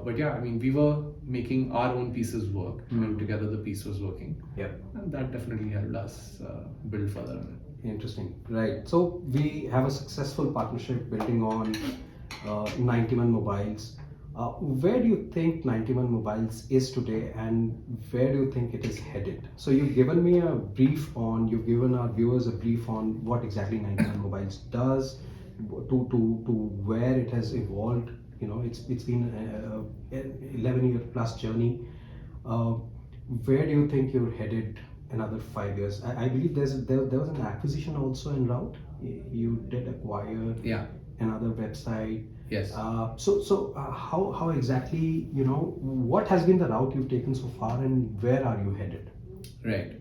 But yeah, we were making our own pieces work, and together the piece was working. Yeah. And that definitely helped us build further on it. Interesting. Right. So we have a successful partnership building on 91 mobiles. Where do you think 91 mobiles is today, and where do you think it is headed? So you've given our viewers a brief on what exactly 91 mobiles does, to where it has evolved. It's been an 11-year plus journey. Where do you think you're headed another 5 years? I believe there was an acquisition also en route. You did acquire another website. Yes. So how exactly, what has been the route you've taken so far, and where are you headed? Right.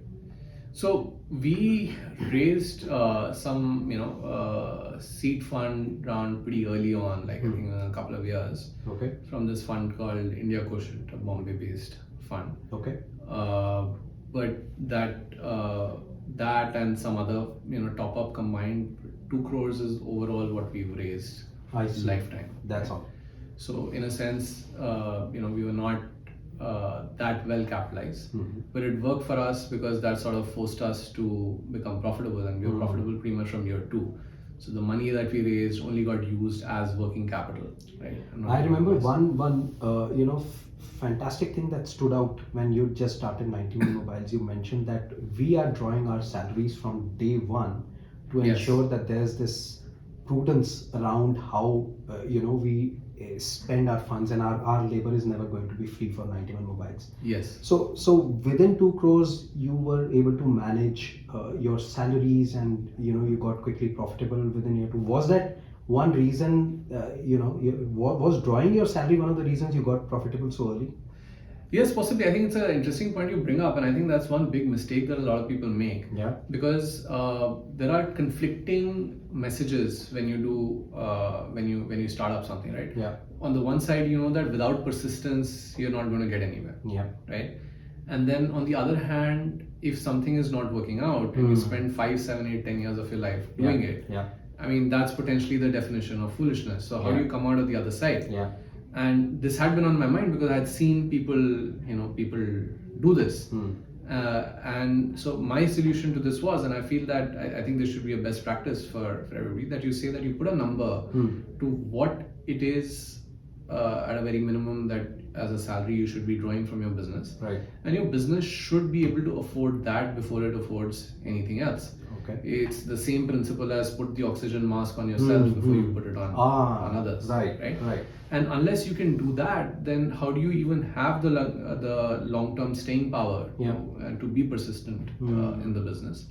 So we raised some, seed fund round pretty early on, like I think in a couple of years. Okay. From this fund called India Quotient, a Bombay-based fund. Okay. But that and some other, top up combined, 2 crores is overall what we've raised. I see. Lifetime. That's all. So in a sense, we were not that well capitalized, but it worked for us because that sort of forced us to become profitable, and we were profitable pretty much from year 2. So the money that we raised only got used as working capital, right? I remember one fantastic thing that stood out when you just started 91 mobiles. You mentioned that we are drawing our salaries from day one to ensure that there's this prudence around how we spend our funds, and our labor is never going to be free for 91 mobiles. Yes. So within 2 crores you were able to manage your salaries, and you got quickly profitable within year 2. Was that one reason, was drawing your salary one of the reasons you got profitable so early? Yes, possibly. I think it's an interesting point you bring up, and I think that's one big mistake that a lot of people make. Yeah. Because there are conflicting messages when you do when you start up something, right? Yeah. On the one side, you know that without persistence, you're not going to get anywhere. Yeah. Right. And then on the other hand, if something is not working out, and you spend 5, 7, 8, 10 years of your life doing it, that's potentially the definition of foolishness. So how do you come out of the other side? Yeah. And this had been on my mind because I had seen people do this. And so my solution to this was, and I feel that I think this should be a best practice for everybody, that you say that you put a number to what it is at a very minimum that as a salary you should be drawing from your business. Right. And your business should be able to afford that before it affords anything else. Okay. It's the same principle as put the oxygen mask on yourself before you put it on others. Right. And unless you can do that, then how do you even have the long-term staying power and to be persistent in the business?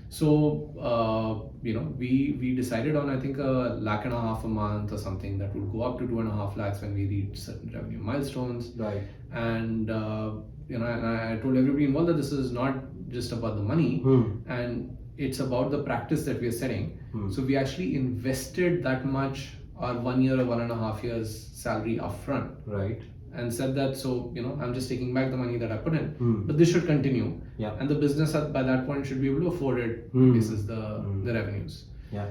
So we decided on, I think, $1.5 lakh a month or something that would go up to 2.5 lakhs when we reach certain revenue milestones. Right. And and I told everybody involved that this is not just about the money, and it's about the practice that we are setting. So we actually invested that much, our 1 year or 1.5 years salary upfront. Right. And said that, so I'm just taking back the money that I put in, but this should continue. Yeah. And the business by that point should be able to afford it basis the revenues. Yeah.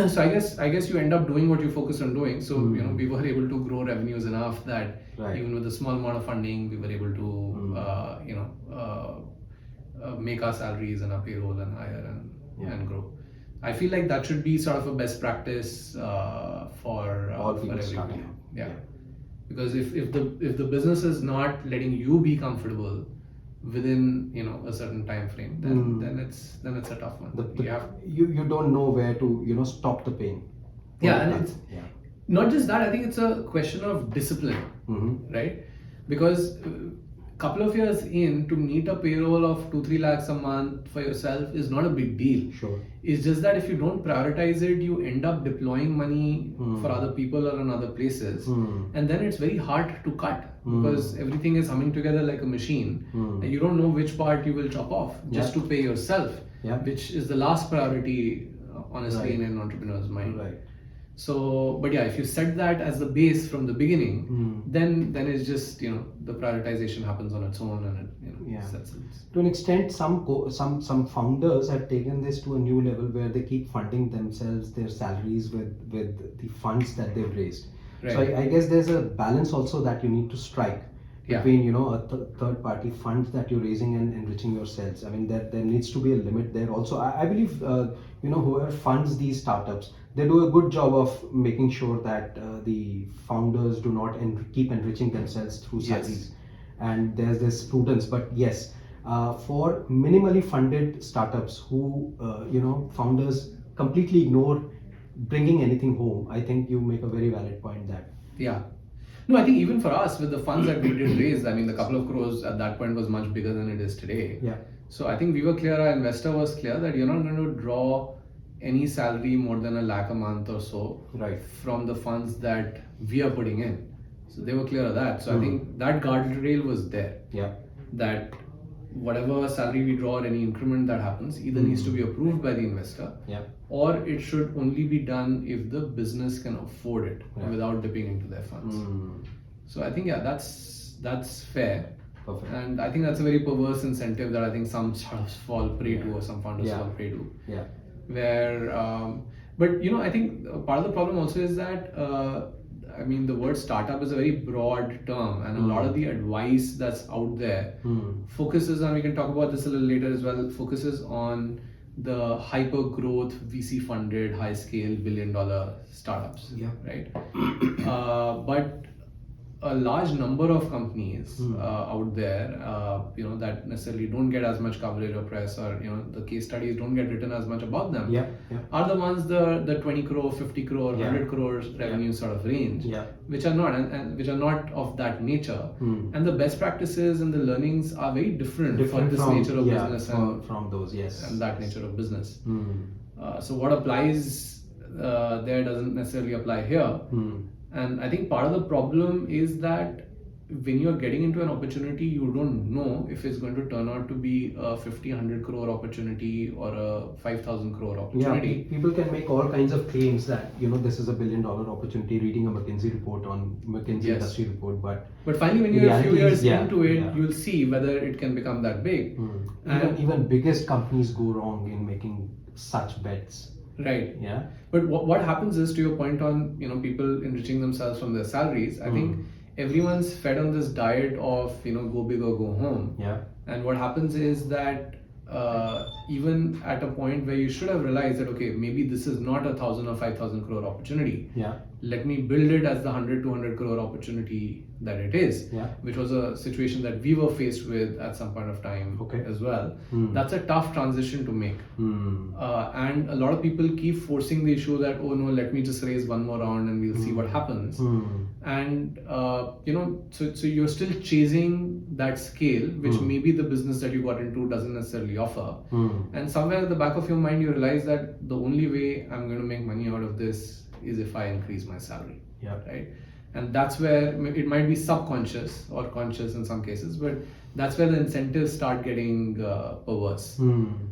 So I guess you end up doing what you focus on doing. So we were able to grow revenues enough that even with a small amount of funding, we were able to make our salaries and our payroll and hire and grow. I feel like that should be sort of a best practice for all people everybody. starting. Yeah. because if the business is not letting you be comfortable within a certain time frame, then it's a tough one. You don't know where to stop the pain. Yeah, and it's not just that. I think it's a question of discipline, right? Because couple of years in, to meet a payroll of 2-3 lakhs a month for yourself is not a big deal. Sure. It's just that if you don't prioritize it, you end up deploying money for other people or in other places, and then it's very hard to cut because everything is humming together like a machine, and you don't know which part you will chop off just to pay yourself, which is the last priority, honestly, in an entrepreneur's mind. Right. So, but yeah, if you set that as the base from the beginning, then it's just the prioritization happens on its own, and it sets it. To an extent, some founders have taken this to a new level where they keep funding themselves, their salaries with the funds that they've raised. Right. So I guess there's a balance also that you need to strike between a third party funds that you're raising and enriching yourselves. I mean, there needs to be a limit there also. I believe whoever funds these startups, they do a good job of making sure that the founders do not keep enriching themselves through salaries, and there's this prudence. But yes, for minimally funded startups who founders completely ignore bringing anything home, I think you make a very valid point that no, I think even for us with the funds that we did raise, I mean the couple of crores at that point was much bigger than it is today. So I think we were clear, our investor was clear that you're not going to draw any salary more than 1 lakh a month or so from the funds that we are putting in. So they were clear of that. So I think that guardrail was there. That whatever salary we draw or any increment that happens either needs to be approved by the investor, or it should only be done if the business can afford it without dipping into their funds. So I think that's fair. Perfect. And I think that's a very perverse incentive that I think some startups fall prey to, or some founders fall prey to. Where but I think part of the problem also is that I mean the word startup is a very broad term, and a lot of the advice that's out there focuses on, we can talk about this a little later as well, focuses on the hyper growth VC funded high scale $1 billion startups, right? But a large number of companies out there, that necessarily don't get as much coverage or press, or the case studies don't get written as much about them, are the ones the 20 crore, 50 crore, 100 crores revenue sort of range, which are not and which are not of that nature. And the best practices and the learnings are very different for this from, nature of business from those, and that nature of business. So what applies there doesn't necessarily apply here. And I think part of the problem is that when you're getting into an opportunity, you don't know if it's going to turn out to be a 50-100 crore opportunity or a 5,000 crore opportunity. People can make all kinds of claims that this is a $1 billion opportunity, reading a McKinsey report on McKinsey industry report, but finally when you're a few years into it, you'll see whether it can become that big. And even biggest companies go wrong in making such bets. Right. But what happens is, to your point on people enriching themselves from their salaries, I think everyone's fed on this diet of go big or go home. And what happens is that even at a point where you should have realized that okay, maybe this is not 1,000 or 5,000 crore opportunity. Let me build it as the 100-200 crore opportunity that it is, which was a situation that we were faced with at some point of time as well. That's a tough transition to make, and a lot of people keep forcing the issue that, oh no, let me just raise one more round and we'll see what happens. And so you're still chasing that scale, which maybe the business that you got into doesn't necessarily offer. And somewhere at the back of your mind you realize that the only way I'm going to make money out of this is if I increase my salary, right? And that's where it might be subconscious or conscious in some cases, but that's where the incentives start getting perverse.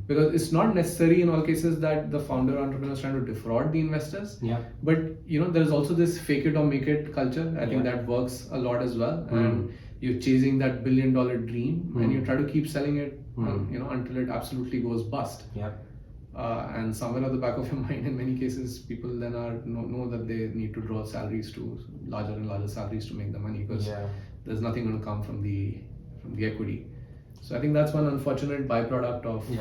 Because it's not necessary in all cases that the founder entrepreneur is trying to defraud the investors. But there's also this fake it or make it culture. I think that works a lot as well. And you're chasing that $1 billion dream, and you try to keep selling it, until it absolutely goes bust. And somewhere at the back of your mind, in many cases, people then know that they need to draw salaries to larger and larger salaries to make the money, because there's nothing going to come from the equity. So I think that's one unfortunate byproduct of the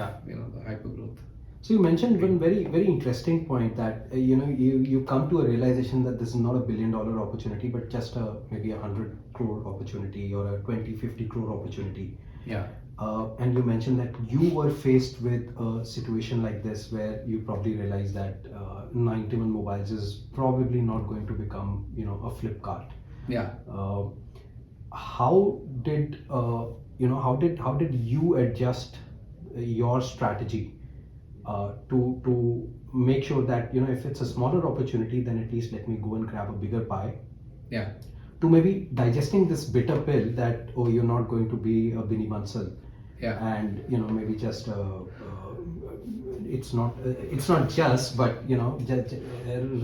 hypergrowth. So you mentioned one very interesting point that you come to a realization that this is not a $1 billion opportunity, but just maybe 100 crore opportunity or a 20-50 crore opportunity. Yeah. And you mentioned that you were faced with a situation like this where you probably realized that 91 mobiles is probably not going to become a Flipkart. Yeah. How did how did you adjust your strategy to make sure that if it's a smaller opportunity, then at least let me go and grab a bigger pie, Yeah. to maybe digesting this bitter pill that you're not going to be a Bini Bansal, Yeah. and maybe just it's not just, but just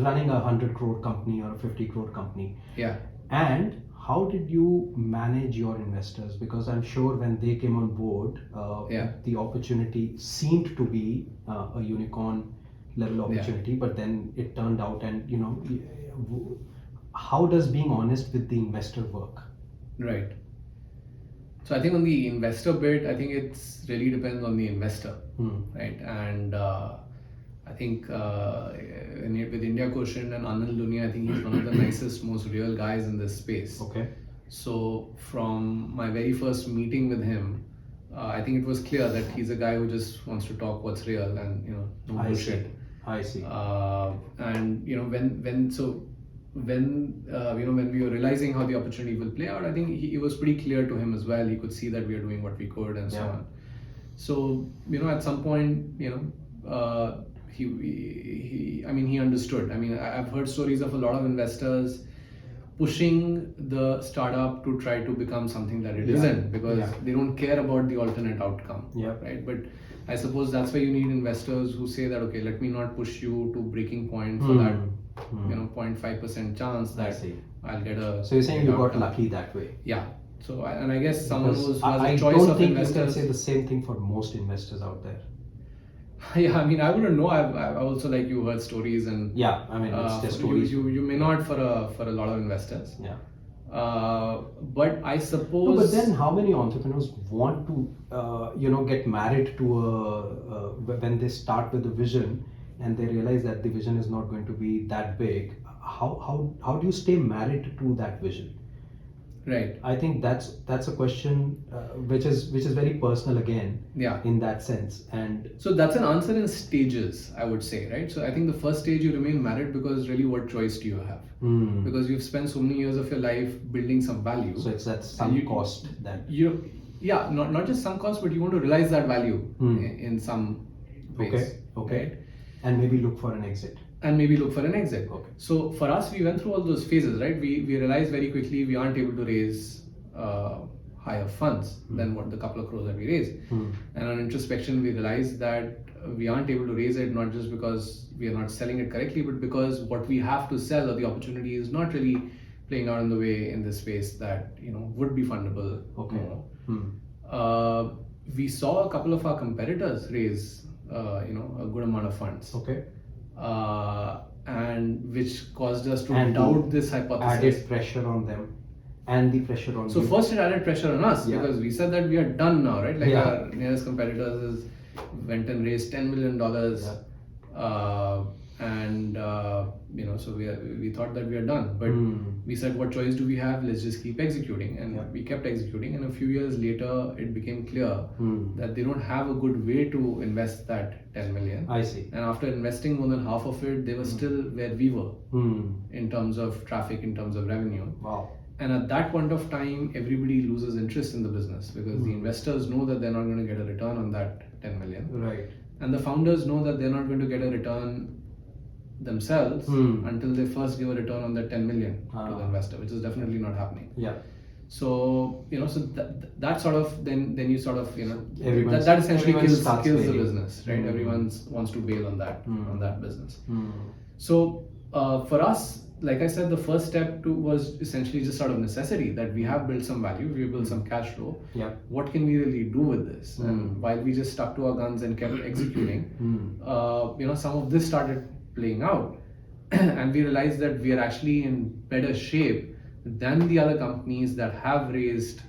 running a 100 crore company or a 50 crore company. Yeah. And how did you manage your investors? Because I'm sure when they came on board, Yeah. the opportunity seemed to be a unicorn level opportunity, but then it turned out, and how does being honest with the investor work? Right. So I think on the investor bit, I think it's really depends on the investor, right? And I think with India Quotient and Anil Dunia, I think he's one of the nicest, most real guys in this space. Okay. So from my very first meeting with him, I think it was clear that he's a guy who just wants to talk what's real and no bullshit. I see. And when we were realizing how the opportunity will play out, I think it was pretty clear to him as well. He could see that we are doing what we could and so on. So at some point, he understood. I mean, I've heard stories of a lot of investors pushing the startup to try to become something that it isn't, because they don't care about the alternate outcome. Right. But I suppose that's why you need investors who say that, okay, let me not push you to breaking point for that 0.5% chance that I'll get a. So you're saying you got lucky that way? Yeah. So and I guess someone who's I a choice don't of think investors. you can say the same thing for most investors out there. Yeah, I mean, I wouldn't know. I've also, like, you heard stories, and it's just stories. You may not for a lot of investors. Yeah. But I suppose. No, but then how many entrepreneurs want to get married to when they start with a vision and they realize that the vision is not going to be that big? How do you stay married to that vision? Right. I think that's a question which is very personal again. Yeah. In that sense, and so that's an answer in stages, I would say, right? So I think the first stage, you remain married because really, what choice do you have? Because you've spent so many years of your life building some value. So it's that sunk cost that not just sunk cost, but you want to realize that value in some ways. Okay. Right? And maybe look for an exit. Okay. So for us, we went through all those phases, right? We realized very quickly we aren't able to raise higher funds than what the couple of crores that we raised. And on introspection, we realized that we aren't able to raise it, not just because we are not selling it correctly, but because what we have to sell, or the opportunity, is not really playing out in the way in this space that would be fundable. Okay. We saw a couple of our competitors raise a good amount of funds. Okay. And which caused us to doubt this hypothesis. Added pressure on them, and the pressure on So you. first it added pressure on us, because we said that we are done now, right? Like, our nearest competitors went and raised $10 million, and so we thought that we are done. But we said, what choice do we have? Let's just keep executing, and we kept executing. And a few years later, it became clear that they don't have a good way to invest that 10 million. I see. And after investing more than half of it, they were still where we were in terms of traffic, in terms of revenue. Wow. And at that point of time, everybody loses interest in the business, because the investors know that they're not going to get a return on that 10 million. Right. And the founders know that they're not going to get a return themselves until they first give a return on that 10 million to the investor, which is definitely not happening. Yeah. So so that sort of then you sort of that essentially kills the business, right? Everyone wants to bail on that business. So for us, like I said, the first step was essentially just sort of necessity, that we have built some value, we built some cash flow. Yeah. What can we really do with this? And while we just stuck to our guns and kept executing, some of this started playing out, and we realized that we are actually in better shape than the other companies that have raised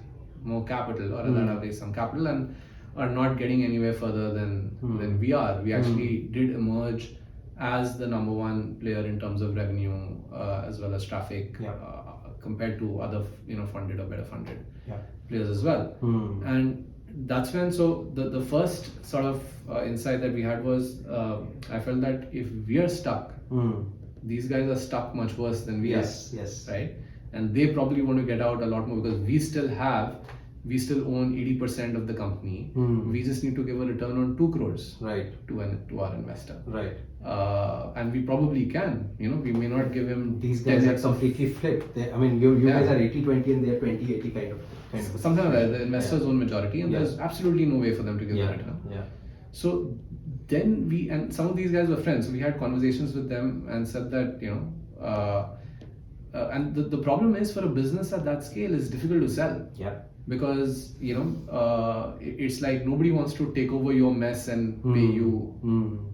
more capital, or that have raised some capital. And are not getting anywhere further than we are. We actually did emerge as the number one player in terms of revenue as well as traffic compared to other funded or better funded players as well. And that's when the first sort of insight that we had was I felt that if we are stuck, these guys are stuck much worse than we are. Yes. Right? And they probably want to get out a lot more because we still own 80% of the company. We just need to give a return on 2 crores to our investor. Right. And we probably can. We may not give him. These guys are completely flipped. You guys are 80-20 and they're 20-80 kind of. Something like that. The investors own majority, and there's absolutely no way for them to give a return. So then and some of these guys were friends. So we had conversations with them and said that and the problem is for a business at that scale is difficult to sell. Because it's like nobody wants to take over your mess and pay you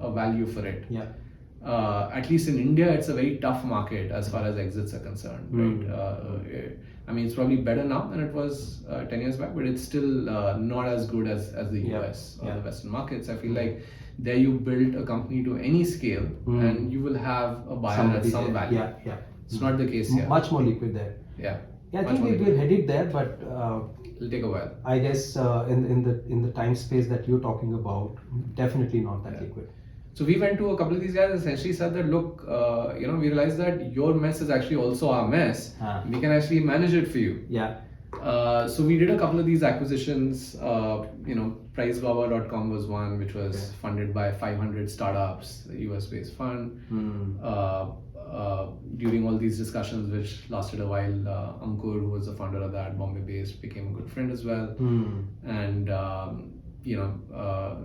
a value for it. At least in India, it's a very tough market as far as exits are concerned. Right? It's probably better now than it was 10 years back, but it's still not as good as the US or the Western markets. I feel like there you build a company to any scale and you will have a buyer at some value. It's not the case here. Much more liquid there. I think we're headed there, but it'll take a while. I guess in the time space that you're talking about, definitely not that liquid. So we went to a couple of these guys and essentially said that, look, we realized that your mess is actually also our mess. We can actually manage it for you. So we did a couple of these acquisitions. PriceBaba.com was one, which was funded by 500 startups, a US-based fund. During all these discussions, which lasted a while, Ankur, who was the founder of that, Bombay-based, became a good friend as well. And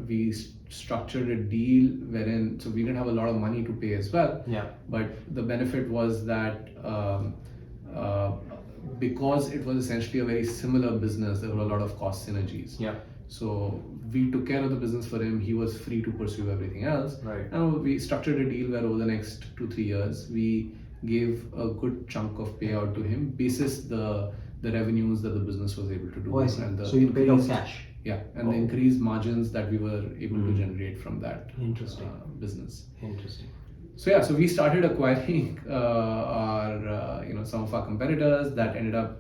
we structured a deal wherein, so we didn't have a lot of money to pay as well. But the benefit was that because it was essentially a very similar business, there were a lot of cost synergies. So we took care of the business for him. He was free to pursue everything else. And we structured a deal where over the next 2-3 years, we gave a good chunk of payout to him basis the revenues that the business was able to do. And so you paid off cash. And the increased margins that we were able to generate from that business. Interesting. So we started acquiring our some of our competitors that ended up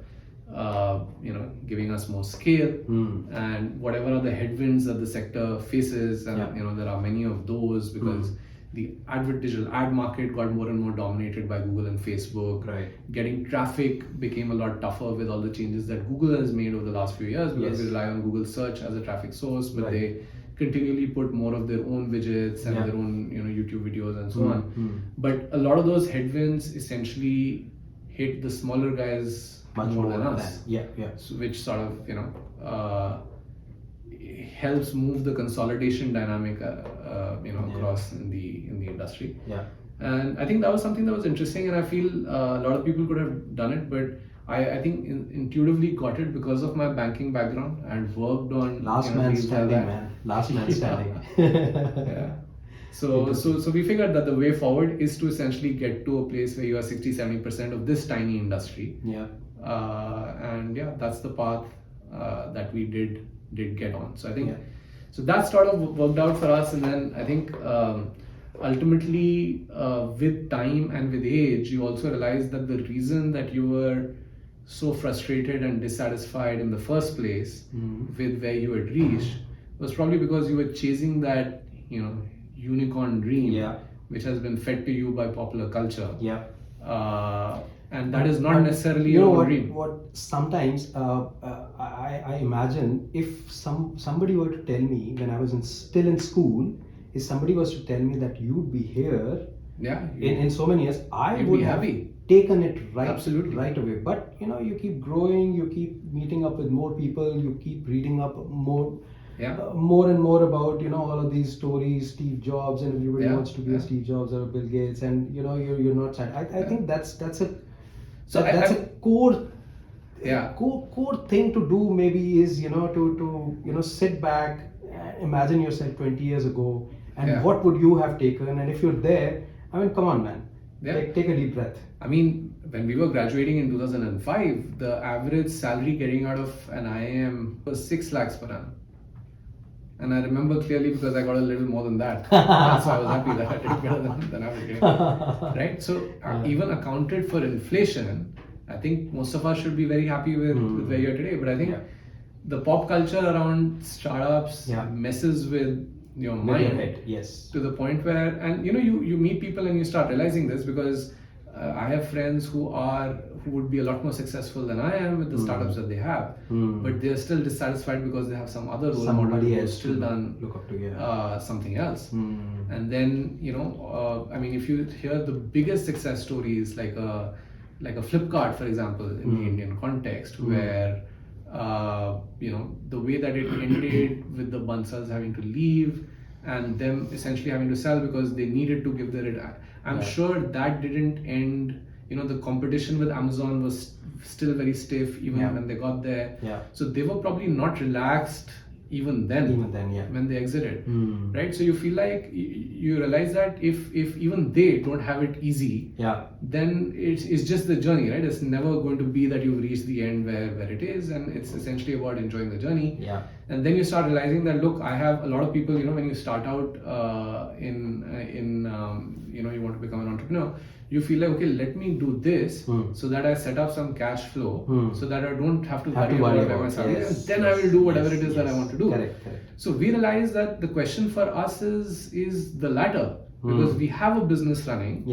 giving us more scale and whatever are the headwinds that the sector faces, and there are many of those because the digital ad market got more and more dominated by Google and Facebook. Getting traffic became a lot tougher with all the changes that Google has made over the last few years because we rely on Google search as a traffic source, but they continually put more of their own widgets and their own YouTube videos and so on. But a lot of those headwinds essentially hit the smaller guys much more than us. So which sort of helps move the consolidation dynamic across in the industry. And I think that was something that was interesting, and I feel a lot of people could have done it, but I think intuitively got it because of my banking background and worked on last man standing. So we figured that the way forward is to essentially get to a place where you are 60-70% of this tiny industry. And that's the path that we did get on. So I think so that sort of worked out for us, and then I think ultimately with time and with age, you also realize that the reason that you were so frustrated and dissatisfied in the first place with where you had reached was probably because you were chasing that unicorn dream which has been fed to you by popular culture. And that is not necessarily your dream. What sometimes I imagine if somebody were to tell me when I was still in school, if somebody was to tell me that you'd be here in so many years, I would have taken it right away. But you keep growing, you keep meeting up with more people, you keep reading up more and more about all of these stories, Steve Jobs, and everybody wants to be a Steve Jobs or a Bill Gates, and you're not sad. I think that's a core thing to do. Maybe is to sit back, imagine yourself 20 years ago, and what would you have taken? And if you're there, come on, man, take a deep breath. When we were graduating in 2005, the average salary getting out of an IIM was 6 lakhs per annum. And I remember clearly because I got a little more than that. So I was happy that I did better than I was getting. Right? So even accounted for inflation, I think most of us should be very happy with where you're today. But I think the pop culture around startups messes with your mind yes, to the point where, and you meet people and you start realizing this, because I have friends who would be a lot more successful than I am with the startups that they have, but they're still dissatisfied because they have some other role model who's still done look up to, something else. And then I mean, if you hear the biggest success stories like a Flipkart, for example, in the Indian context, where the way that it ended with the Bansals having to leave and them essentially having to sell because they needed to give their I'm sure that didn't end. The competition with Amazon was still very stiff even when they got there. So they were probably not relaxed even then when they exited, right? So you feel like you realize that if even they don't have it easy, then it's just the journey, right? It's never going to be that you've reached the end where it is, and it's essentially about enjoying the journey. And then you start realizing that, look, I have a lot of people, when you start out you want to become an entrepreneur, you feel like, okay, let me do this so that I set up some cash flow so that I don't have to worry about where my salary is, and then I will do whatever it is that I want to do. Correct. So we realize that the question for us is the latter, because we have a business running.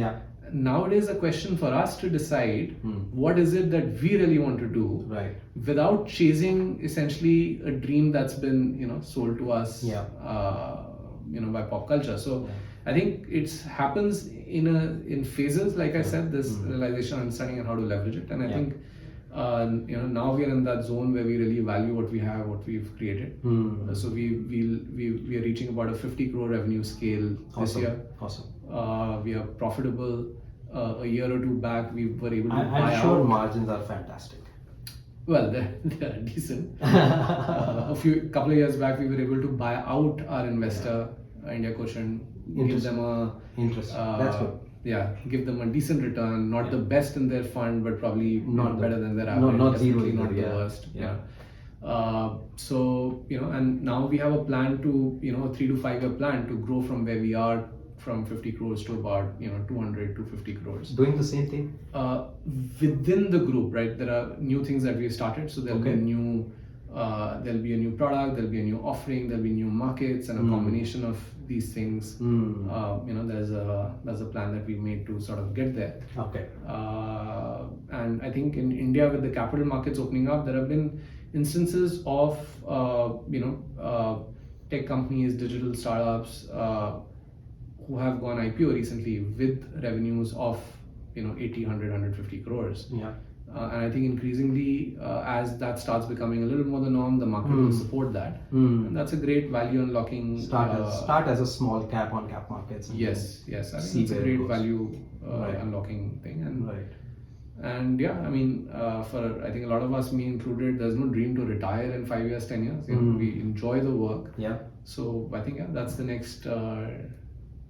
Nowadays, the question for us to decide what is it that we really want to do, without chasing essentially a dream that's been sold to us by pop culture. So I think it happens in phases, like I said, this realization, understanding, and how to leverage it. And I think now we are in that zone where we really value what we have, what we've created. So we are reaching about a 50 crore revenue scale this year. We are profitable. A year or two back, we were able to buy I'm sure out. margins are fantastic. Well, they're decent. Couple of years back, we were able to buy out our investor, India Quotient, give them That's good. Give them a decent return, not the best in their fund, but probably not better than their average. Not zero, not the worst. So and now we have a plan to a 3 to 5 year plan to grow from where we are, from 50 crores to about 200 to 50 crores. Doing the same thing within the group, right? There are new things that we started, so there'll be a new product, there'll be a new offering, there'll be new markets, and a combination of these things. There's a plan that we made to sort of get there. And I think in India, with the capital markets opening up, there have been instances of tech companies, digital startups who have gone IPO recently with revenues of 80, 100, 150 crores. And I think increasingly, as that starts becoming a little more the norm, the market will support that. And that's a great value unlocking. Start as a small cap on cap markets. Yes. I think it's a great value unlocking thing. And I mean, for I think a lot of us, me included, there's no dream to retire in 5 years, 10 years. We enjoy the work. So I think that's the next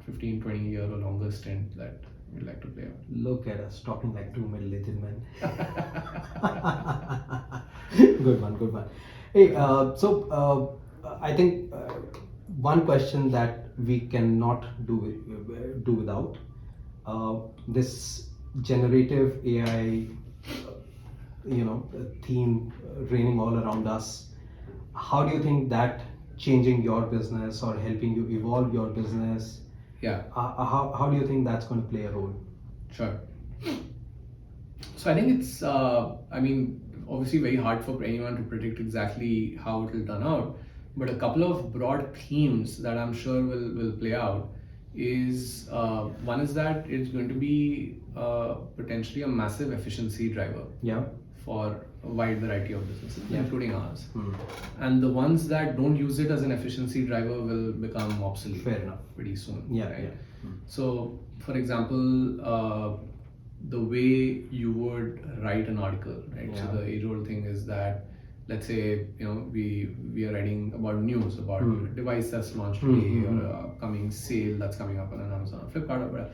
15, 20 year or longer stint that we'd like to play out. Look at us talking like two middle-aged men. Good one. Hey, I think one question that we cannot do without this generative AI, theme reigning all around us. How do you think that changing your business or helping you evolve your business? How do you think that's going to play a role? Sure. So I think it's, obviously very hard for anyone to predict exactly how it will turn out. But a couple of broad themes that I'm sure will play out is, one is that it's going to be potentially a massive efficiency driver for a wide variety of businesses, including ours. And the ones that don't use it as an efficiency driver will become obsolete. Fair enough. Pretty soon. So, for example, the way you would write an article, right? So the age-old thing is that, let's say, we are writing about news, about a device that's launched today, or a upcoming sale that's coming up on an Amazon or Flipkart or whatever.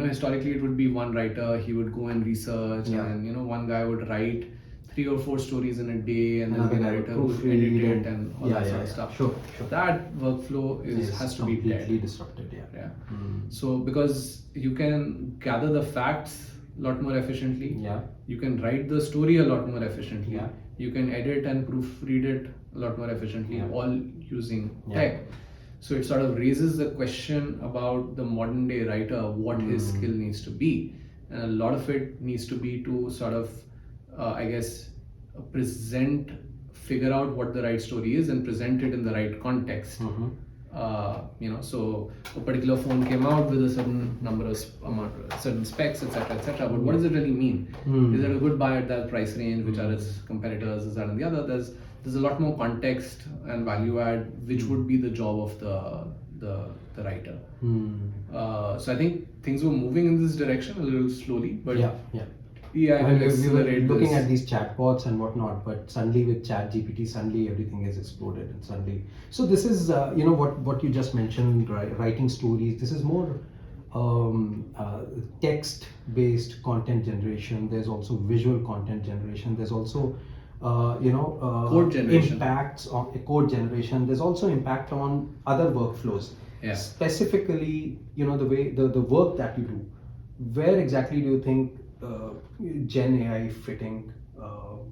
Historically it would be one writer, he would go and research, and one guy would write 3 or 4 stories in a day, and then Another the guy would writer who proofread edit it and all that sort of stuff. Sure. That workflow has to be completely dead. disrupted. Yeah. So because you can gather the facts a lot more efficiently. Yeah. You can write the story a lot more efficiently. Yeah. You can edit and proofread it a lot more efficiently, all using tech. So it sort of raises the question about the modern day writer, what his skill needs to be. And a lot of it needs to be to sort of, figure out what the right story is and present it in the right context. So a particular phone came out with a certain number of certain specs, etc. But what does it really mean? Is it a good buy at that price range? Which are its competitors? Is that and the other? There's a lot more context and value add, which would be the job of the writer. So I think things were moving in this direction a little slowly, but yeah. We were looking at these chatbots and whatnot, but suddenly with ChatGPT, suddenly everything has exploded, and suddenly. So this is, what you just mentioned, writing stories. This is more text-based content generation. There's also visual content generation. There's also, code generation. Impacts on code generation. There's also impact on other workflows. Yeah. Specifically, the way the work that you do. Where exactly do you think GenAI fitting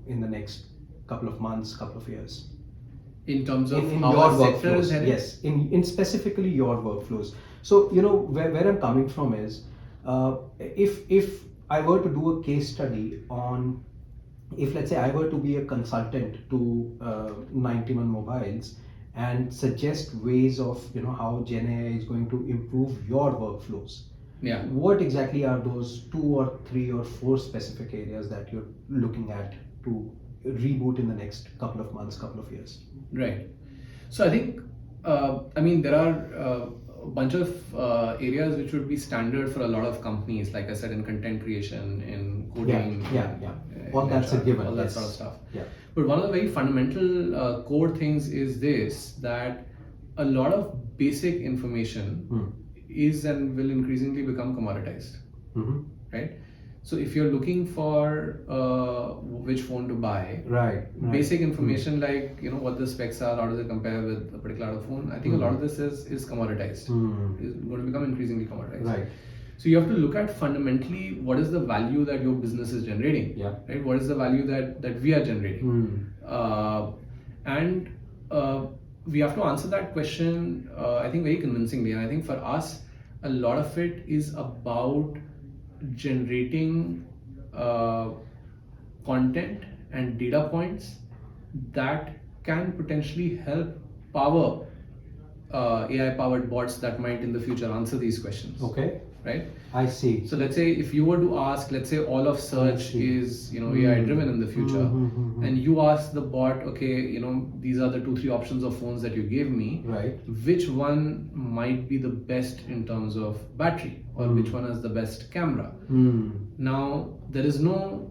in the next couple of months, couple of years? In terms of in how your our sector workflows, is headed? yes, in specifically your workflows. So where I'm coming from is, if I were to do a case study on, if let's say I were to be a consultant to 91mobiles and suggest ways of how GenAI is going to improve your workflows. Yeah. What exactly are those 2 or 3 or 4 specific areas that you're looking at to reboot in the next couple of months, couple of years? Right. So I think, there are a bunch of areas which would be standard for a lot of companies, like I said, in content creation, in coding. Yeah. All that's a given. All that sort of stuff. Yeah. But one of the very fundamental core things is this, that a lot of basic information is and will increasingly become commoditized, right? So if you're looking for which phone to buy, right. basic information like what the specs are, how does it compare with a particular other phone, I think a lot of this is commoditized, is going to become increasingly commoditized. Right. So you have to look at fundamentally what is the value that your business is generating, right? What is the value that we are generating, and we have to answer that question, I think, very convincingly. And I think for us, a lot of it is about generating content and data points that can potentially help power AI-powered bots that might in the future answer these questions. Okay. Right? I see. So let's say if you were to ask, let's say all of search is AI driven in the future, and you ask the bot, okay, these are the 2-3 options of phones that you gave me. Right. Which one might be the best in terms of battery, or which one has the best camera? Now there is no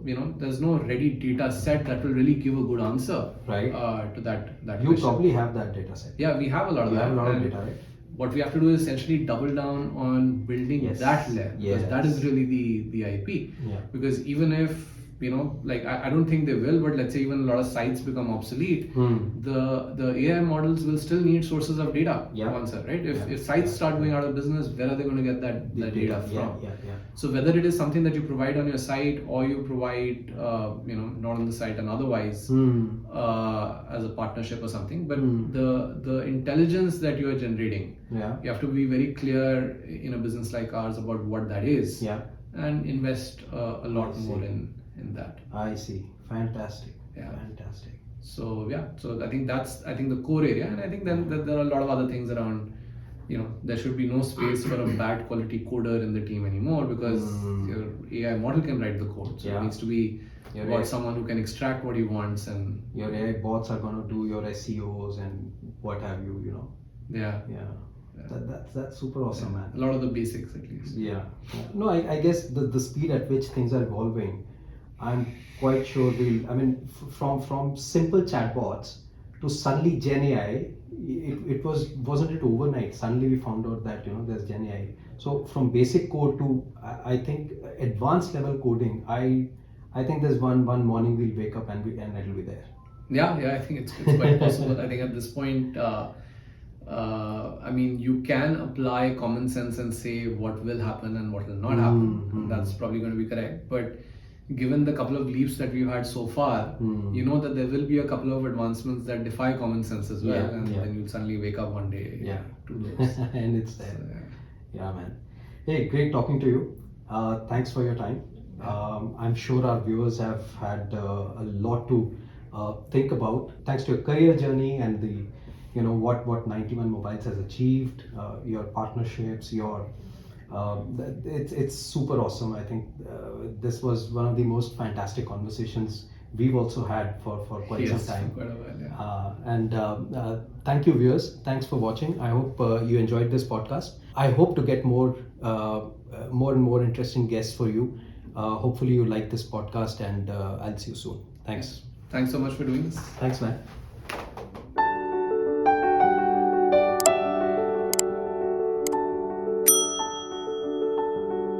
there's no ready data set that will really give a good answer to that You question. probably have that data set. Yeah, we have a lot of You that. have a lot of data, right? What we have to do is essentially double down on building that layer, because that is really the IP. Yeah. Because even if I don't think they will, but let's say even a lot of sites become obsolete, the AI models will still need sources of data to answer, right? If sites start going out of business, where are they going to get that data from? So whether it is something that you provide on your site, or you provide not on the site and otherwise as a partnership or something, but the intelligence that you are generating, you have to be very clear in a business like ours about what that is, and invest a lot more in that. I see. Fantastic. Yeah. Fantastic. So I think that's the core area, and I think then there are a lot of other things around. There should be no space for a bad quality coder in the team anymore, because your AI model can write the code. So it needs to be about someone who can extract what he wants, and your AI bots are going to do your SEOs and what have you. Yeah. That's super awesome, man. A lot of the basics, at least. Yeah. No, I guess the speed at which things are evolving, I'm quite sure from simple chatbots to suddenly GenAI, wasn't it overnight? Suddenly we found out that there's GenAI. So from basic code to I think advanced level coding, I I think there's one morning we'll wake up and it'll be there. Yeah, I think it's quite possible. I think at this point, I mean, you can apply common sense and say what will happen and what will not happen. And that's probably going to be correct. But given the couple of leaps that we've had so far, you know that there will be a couple of advancements that defy common sense as well. Then you'll suddenly wake up one day to those. And it's there. So, yeah, man. Hey, great talking to you. Thanks for your time. I'm sure our viewers have had a lot to think about. Thanks to your career journey and the, what 91 Mobiles has achieved, your partnerships, it's super awesome. I think this was one of the most fantastic conversations we've also had for quite some time. Quite a while, yeah. And thank you, viewers. Thanks for watching. I hope you enjoyed this podcast. I hope to get more and more interesting guests for you. Hopefully you like this podcast, and I'll see you soon. Thanks. Thanks so much for doing this. Thanks, man.